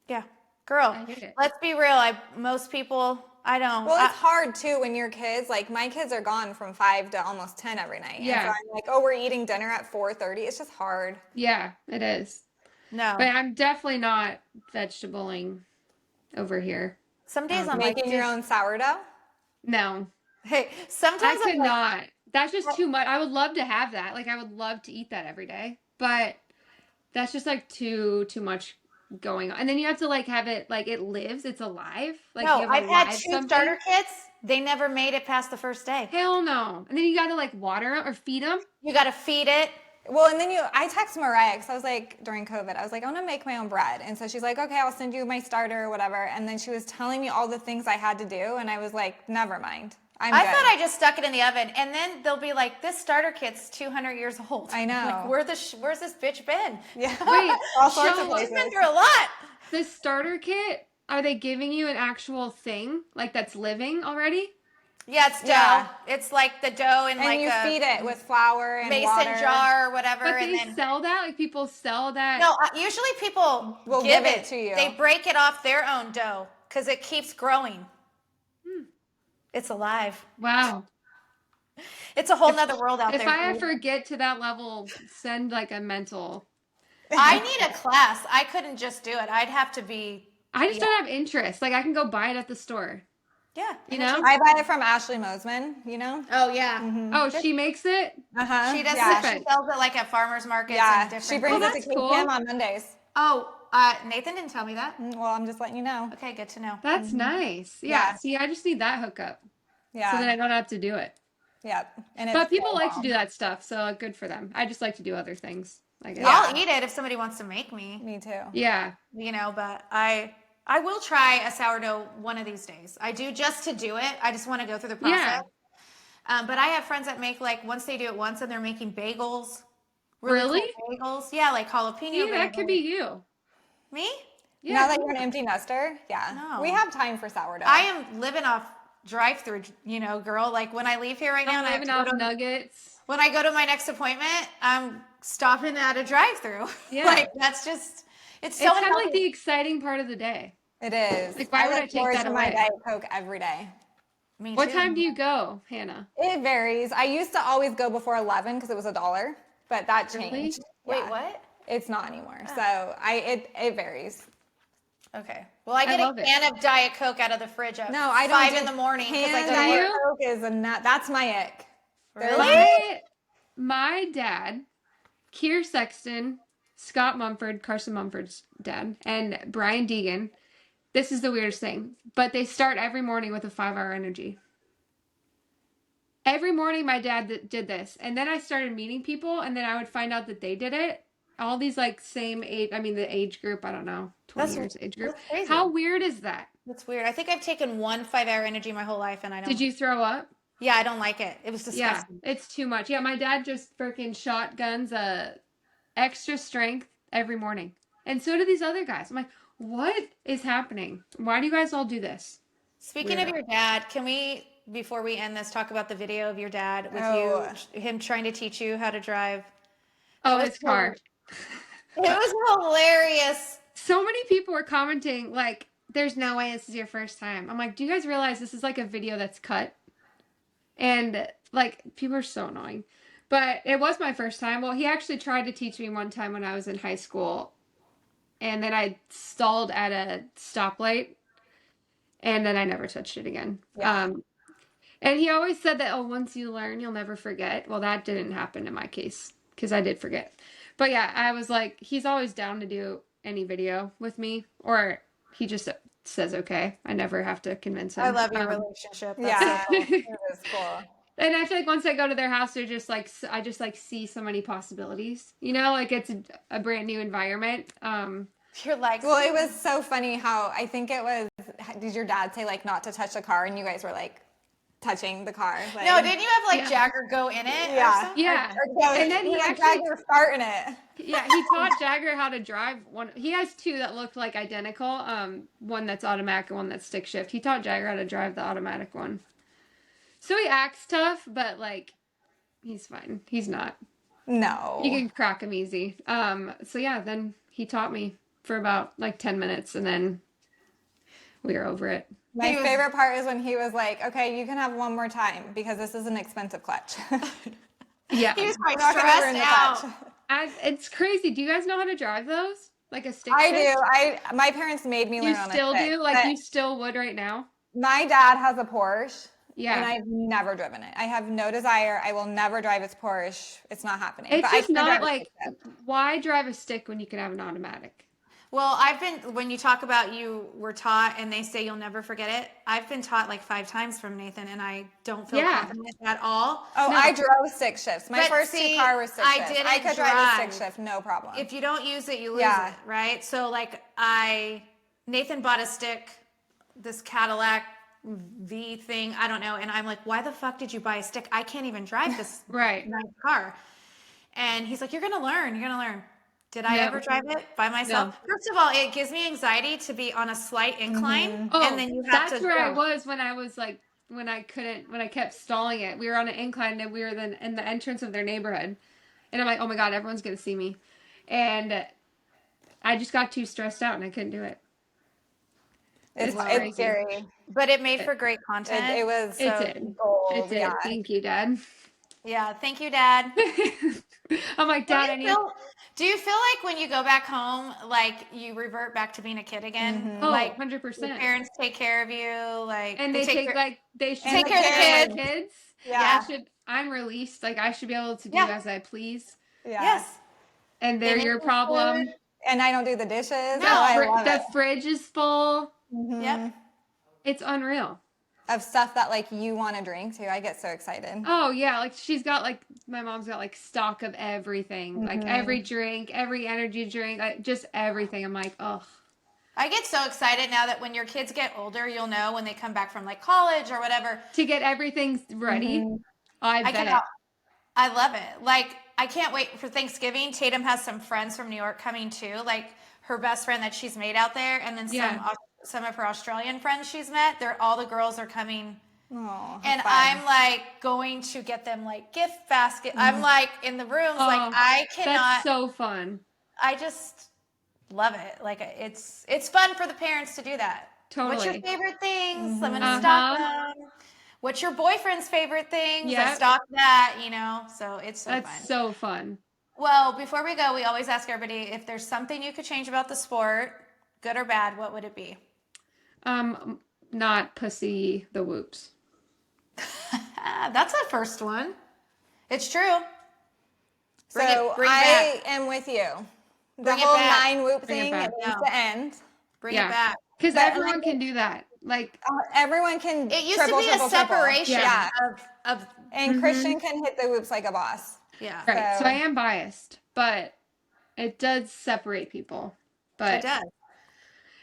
Yeah. Girl. I hate it. Let's be real. Most people I don't. Well, it's hard too when your kids, like my kids are gone from 5 to almost 10 every night. Yeah. And so I'm like, oh, we're eating dinner at 4:30. It's just hard. Yeah, it is. No. But I'm definitely not vegetabling over here. Some days I'm making your own sourdough. No. Hey, sometimes I could not. That's just too much. I would love to have that. Like I would love to eat that every day. But that's just like too much going on. And then you have to like have it like it lives, it's alive. Like no, you have I've had 2 starter kits. They never made it past the first day. Hell no. And then you got to like water them or feed them. You got to feed it. Well, and then I text Mariah because I was like, during COVID, I was like, I want to make my own bread. And so she's like, okay, I'll send you my starter or whatever. And then she was telling me all the things I had to do. And I was like, never mind. I thought I just stuck it in the oven. And then they'll be like, this starter kit's 200 years old. I know. Like, where's this bitch been? Yeah. Wait, all sorts of places. She's been through a lot. The starter kit, are they giving you an actual thing like that's living already? Yeah, it's dough. Yeah. It's like the dough and like you feed it with flour and mason water. jar or whatever. But they sell that? Like people sell that? No, usually people will give it to you. They break it off their own dough because it keeps growing. It's alive. Wow. It's a whole nother world out there. If I ever get to that level, send like a mental. I need a class. I couldn't just do it. I'd have to be. I just don't have interest. Like I can go buy it at the store. Yeah. You know? I buy it from Ashley Mosman, you know? Oh, yeah. Mm-hmm. Oh, she makes it? Uh-huh. She does She sells it like at farmers markets. Yeah, and different she brings it to KPM on Mondays. Oh, Nathan didn't tell me that. Well, I'm just letting you know. Okay, good to know. That's nice. Yeah. See, I just need that hookup. Yeah. So that I don't have to do it. Yeah. But people like to do that stuff, so good for them. I just like to do other things, I guess. I'll eat it if somebody wants to make me. Me too. Yeah. You know, but I will try a sourdough one of these days. I do just to do it. I just want to go through the process. Yeah. But I have friends that make like once they do it once and they're making bagels. Really? Cool bagels. Yeah, like jalapeno bagels. That could be you. Me? Yeah. Now that you're an empty nester? Yeah. No. We have time for sourdough. I am living off drive-through, you know, girl. Like when I leave here right now, living off nuggets. When I go to my next appointment, I'm stopping at a drive-through. Yeah. Like that's just it's so kind of like the exciting part of the day. It is. Like, why would I look take forward that to my away? Diet Coke every day. Me What too. time do you go, Hannah? It varies. I used to always go before 11 because it was $1, but that Really? changed. Wait, Yeah. what? It's not anymore. So it varies. Okay. Well, I I get a love it. can of Diet Coke out of the fridge at No, I don't 5 do in the morning because I canned go to Diet work. Coke is a nut. That's my ick. Really? My dad, Keir Sexton, Scott Mumford, Carson Mumford's dad, and Brian Deegan. This is the weirdest thing, but they start every morning with a 5-hour energy. Every morning my dad did this, and then I started meeting people, and then I would find out that they did it. All these like same age, I mean the age group, I don't know, 20 years age group. That's crazy. How weird is that? That's weird. I think I've taken one 5-hour energy my whole life, and I don't. Did you throw up? Yeah, I don't like it. It was Yeah, disgusting. it's too much. Yeah, my dad just freaking shotguns extra strength every morning. And so do these other guys. I'm like, what is happening? Why do you guys all do this? Speaking of your dad, can we, before we end this, talk about the video of your dad with you, him trying to teach you how to drive? Oh, his car. It was hilarious. So many people were commenting, like, there's no way this is your first time. I'm like, do you guys realize this is like a video that's cut? And like, people are so annoying. But it was my first time. Well, he actually tried to teach me one time when I was in high school. And then I stalled at a stoplight. And then I never touched it again. Yeah. And he always said that, oh, once you learn, you'll never forget. Well, that didn't happen in my case because I did forget. But yeah, I was like, he's always down to do any video with me, or he just says okay. I never have to convince him. I love your relationship. That's Yeah, so cool. it was cool. And I feel like once I go to their house, they're just like, I just like see so many possibilities, you know, like it's a brand new environment. You're like, Well, it was so funny how I think it was, did your dad say like not to touch the car and you guys were like touching the car? Like, no, didn't you have like Jagger go in it? Yeah. Or something? Yeah. and then he actually were starting it. Yeah, he taught Jagger how to drive one. He has two that look like identical. One that's automatic and one that's stick shift. He taught Jagger how to drive the automatic one. So he acts tough, but like he's fine. He's not. No. You can crack him easy. So yeah, then he taught me for about like 10 minutes and then we were over it. My favorite part is when he was like, okay, you can have one more time because this is an expensive clutch. Yeah. He was quite Not gonna ruin stressed the out. clutch. It's crazy. Do you guys know how to drive those? Like a stick I shift? do. My parents made me learn You on a still stick, do? Like but you still would right now? my dad has a Porsche. Yeah. And I've never driven it. I have no desire. I will never drive his Porsche. It's not happening. It's But I just can not drive a like, stick shift. why drive a stick when you can have an automatic? Well, when you talk about you were taught and they say you'll never forget it, I've been taught like 5 times from Nathan and I don't feel confident at all. Oh, No. I drove stick shifts. My But first see, 2 car was stick I shifts. didn't I could drive a drive. stick shift, no problem. If you don't use it, you lose Yeah. it, right? So like Nathan bought a stick, this Cadillac V thing, I don't know, and I'm like, why the fuck did you buy a stick? I can't even drive this Right. nice car. And he's like, you're gonna learn. Did I ever drive it by myself? No. First of all, it gives me anxiety to be on a slight incline, Oh, and then you have that's to where I go. was when I was like, when I kept stalling it. We were on an incline and we were then in the entrance of their neighborhood. And I'm like, oh my God, everyone's going to see me. And I just got too stressed out and I couldn't do it. It's crazy. scary. But it made for great content. It was It so did. gold. It did. Yeah. Thank you, Dad. Yeah, thank you, Dad. I'm like, Dad, I need. Do you feel like when you go back home, like you revert back to being a kid again? Oh, Like 100%. your parents take care of you, like And they should take care of the kids. Yeah. I'm released. Like I should be able to do as I please. Yeah. Yes. And they're your problem. And I don't do the dishes. No, Oh, I love The it. fridge is full. Yep. It's unreal. Of stuff that like you want to drink too. I get so excited. Oh yeah, like she's got like my mom's got like stock of everything, like every drink, every energy drink, like just everything. I'm like, oh. I get so excited now that when your kids get older, you'll know when they come back from like college or whatever. To get everything ready. I bet. I love it. Like I can't wait for Thanksgiving. Tatum has some friends from New York coming too, like her best friend that she's made out there, and then some of her Australian friends she's met. All the girls are coming. Oh, And fun. I'm like going to get them like gift basket. I'm like in the rooms, like I cannot. That's so fun. I just love it. Like it's fun for the parents to do that. What's your Totally. favorite things? I'm gonna Uh stock huh. them. What's your boyfriend's favorite things? I Yep. stock that, so it's so That's fun. so fun. Well, before we go, we always ask everybody if there's something you could change about the sport, good or bad, what would it be? Not pussy the whoops. That's a first one. It's true. Bring So it I back. am with you. The Bring it whole back. 9-whoop Bring it thing, back. it needs No. to end. Bring it back. Because But everyone can do that. Like, everyone can It used triple, to be triple, a triple. separation Yeah. of And Christian can hit the whoops like a boss. yeah. right. So So- I am biased, but it does separate people. It But does.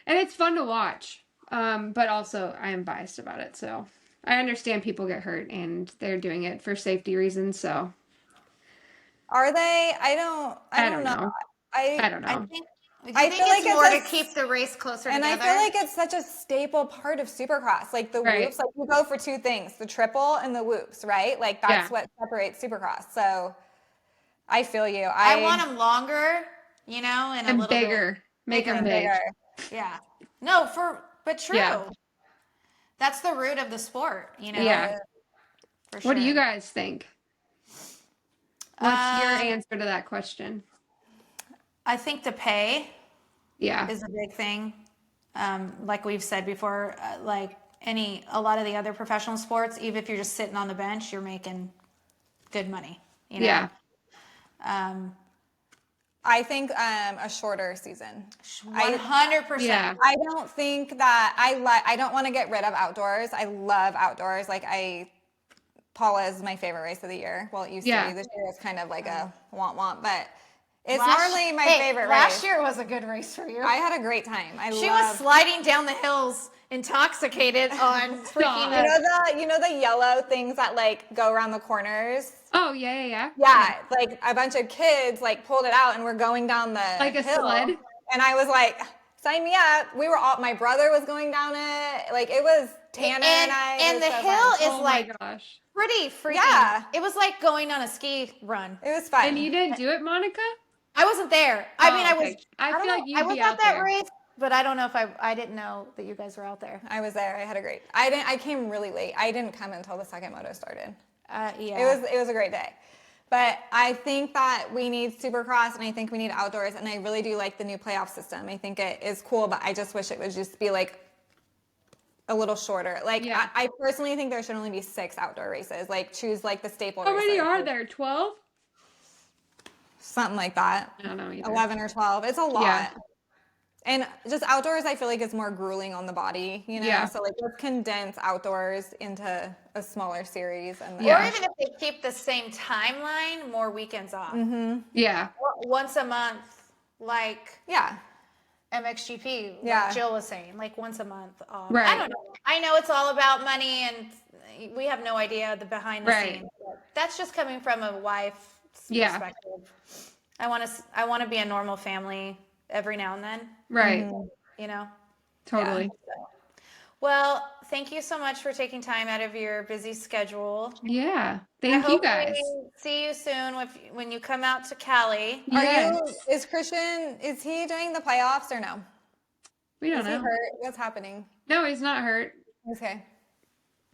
and it's fun to watch. But also I am biased about it. So I understand people get hurt and they're doing it for safety reasons. So Are they? I don't know. I don't know. I think I feel like it's more to it's keep the race closer And together. I feel like it's such a staple part of Supercross. Like the Right. whoops, like you go for two things, the triple and the whoops, right? Like that's Yeah. what separates Supercross. So I feel you. I want them longer, and a And little bigger. Make bigger. them big. bit. Yeah. No, but true. Yeah. That's the root of the sport, Yeah. For What do you sure. guys think? What's your answer to that question? I think the pay Yeah. is a big thing. Like we've said before, like a lot of the other professional sports, even if you're just sitting on the bench, you're making good money. Yeah. I think a shorter season. 100%. Yeah. I don't think that I don't want to get rid of outdoors. I love outdoors. Paula is my favorite race of the year. Well, it used to Yeah. be. This year it's kind of like a want, but it's Last- normally my hey, favorite race. Last year was a good race for you. I had a great time. She was sliding down the hills, intoxicated on freaking. You know the yellow things that like go around the corners. Oh, yeah. Yeah, like a bunch of kids like pulled it out and were going down the Like a hill. sled? And I was like, sign me up. My brother was going down it. Like it was Tanner and I. And It the was so hill fun. is Oh like my gosh. pretty freaking. Yeah. It was like going on a ski run. It was fun. And you didn't do it, Monica? I wasn't there. I mean, okay. I don't feel like know. you'd I was be at out that there. race, but I don't know if I didn't know that you guys were out there. I was there. I had a great. I came really late. I didn't come until the second moto started. Yeah. It was a great day. But I think that we need Supercross and I think we need outdoors and I really do like the new playoff system. I think it is cool, but I just wish it would just be like a little shorter. Like Yeah. I personally think there should only be 6 outdoor races. Like choose like the staple How many races. are there? 12? Something like that. I don't know either. 11 or 12. It's a lot. Yeah. And just outdoors, I feel like it's more grueling on the body, Yeah. So like let's condense outdoors into a smaller series, and then, Or even if they keep the same timeline, more weekends off. Yeah. Once a month, like yeah, MXGP, Yeah. like Jill was saying, like once a month off. Right. I don't know. I know it's all about money and we have no idea the behind the Right. scenes. But that's just coming from a wife's Yeah. perspective. I want to be a normal family every now and then, Right. Totally. Well, thank you so much for taking time out of your busy schedule. Yeah. I Thank you hope guys. we see you soon when you come out to Cali. Yes. Is he doing the playoffs or no? We don't Is he know. hurt? What's happening? No, he's not hurt. Okay.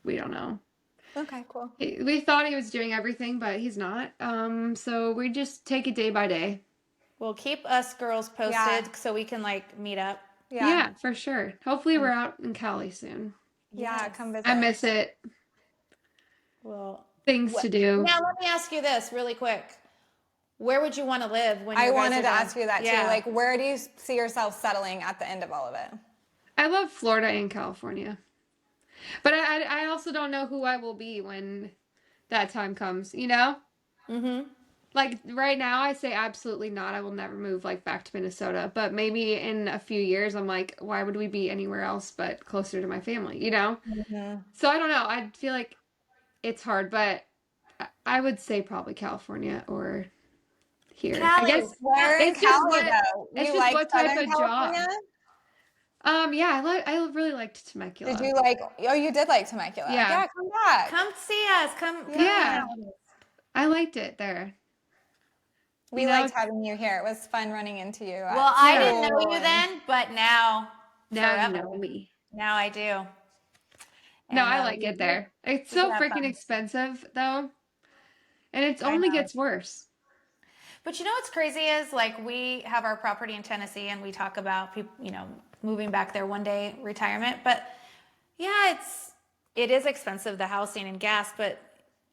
We don't know. Okay, cool. We thought he was doing everything, but he's not. So we just take it day by day. Well, keep us girls posted Yeah. so we can meet up. Yeah, for sure. Hopefully we're out in Cali soon. Yeah, Yes. come visit. I miss it. Well, Things to do. now let me ask you this really quick. Where would you want to live when I you guys wanted are to done? ask you that Yeah. too. Like, where do you see yourself settling at the end of all of it? I love Florida and California. But I also don't know who I will be when that time comes, Mm-hmm. Like right now I say absolutely not. I will never move back to Minnesota. But maybe in a few years I'm like, why would we be anywhere else but closer to my family, So I don't know. I feel like it's hard, but I would say probably California or here. Cali, I guess Where in It's just Cali what- though? it's You just like what type Southern of job. California? Yeah, I really liked Temecula. Did you like? Oh, you did like Temecula. Yeah. Yeah, come back. come see us. Come. Yeah. I liked it there. We liked having you here. It was fun running into you. Well, I didn't know you then, but now you know me. Now I do. No, I like it there. It's so freaking expensive though. And it only gets worse. But you know what's crazy is like we have our property in Tennessee and we talk about people, moving back there one day, retirement. But yeah, it is expensive, the housing and gas, but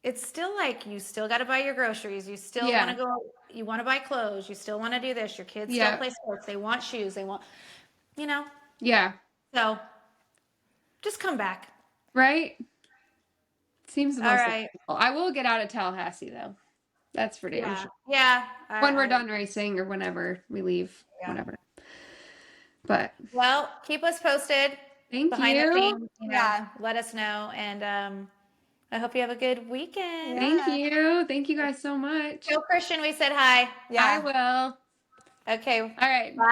it's still like you still got to buy your groceries. You still want to go, you want to buy clothes. You still want to do this. Your kids still play sports. They want shoes. They want, Yeah. So just come back. Right? Seems the most. All right. I will get out of Tallahassee though. That's for damn sure. Yeah. When we're done racing or whenever we leave, whatever. But well, keep us posted. Thank behind you. The scenes, let us know, and I hope you have a good weekend. Thank you. Thank you guys so much. Joe Christian, we said hi. Yeah, I will. Okay. All right. Bye.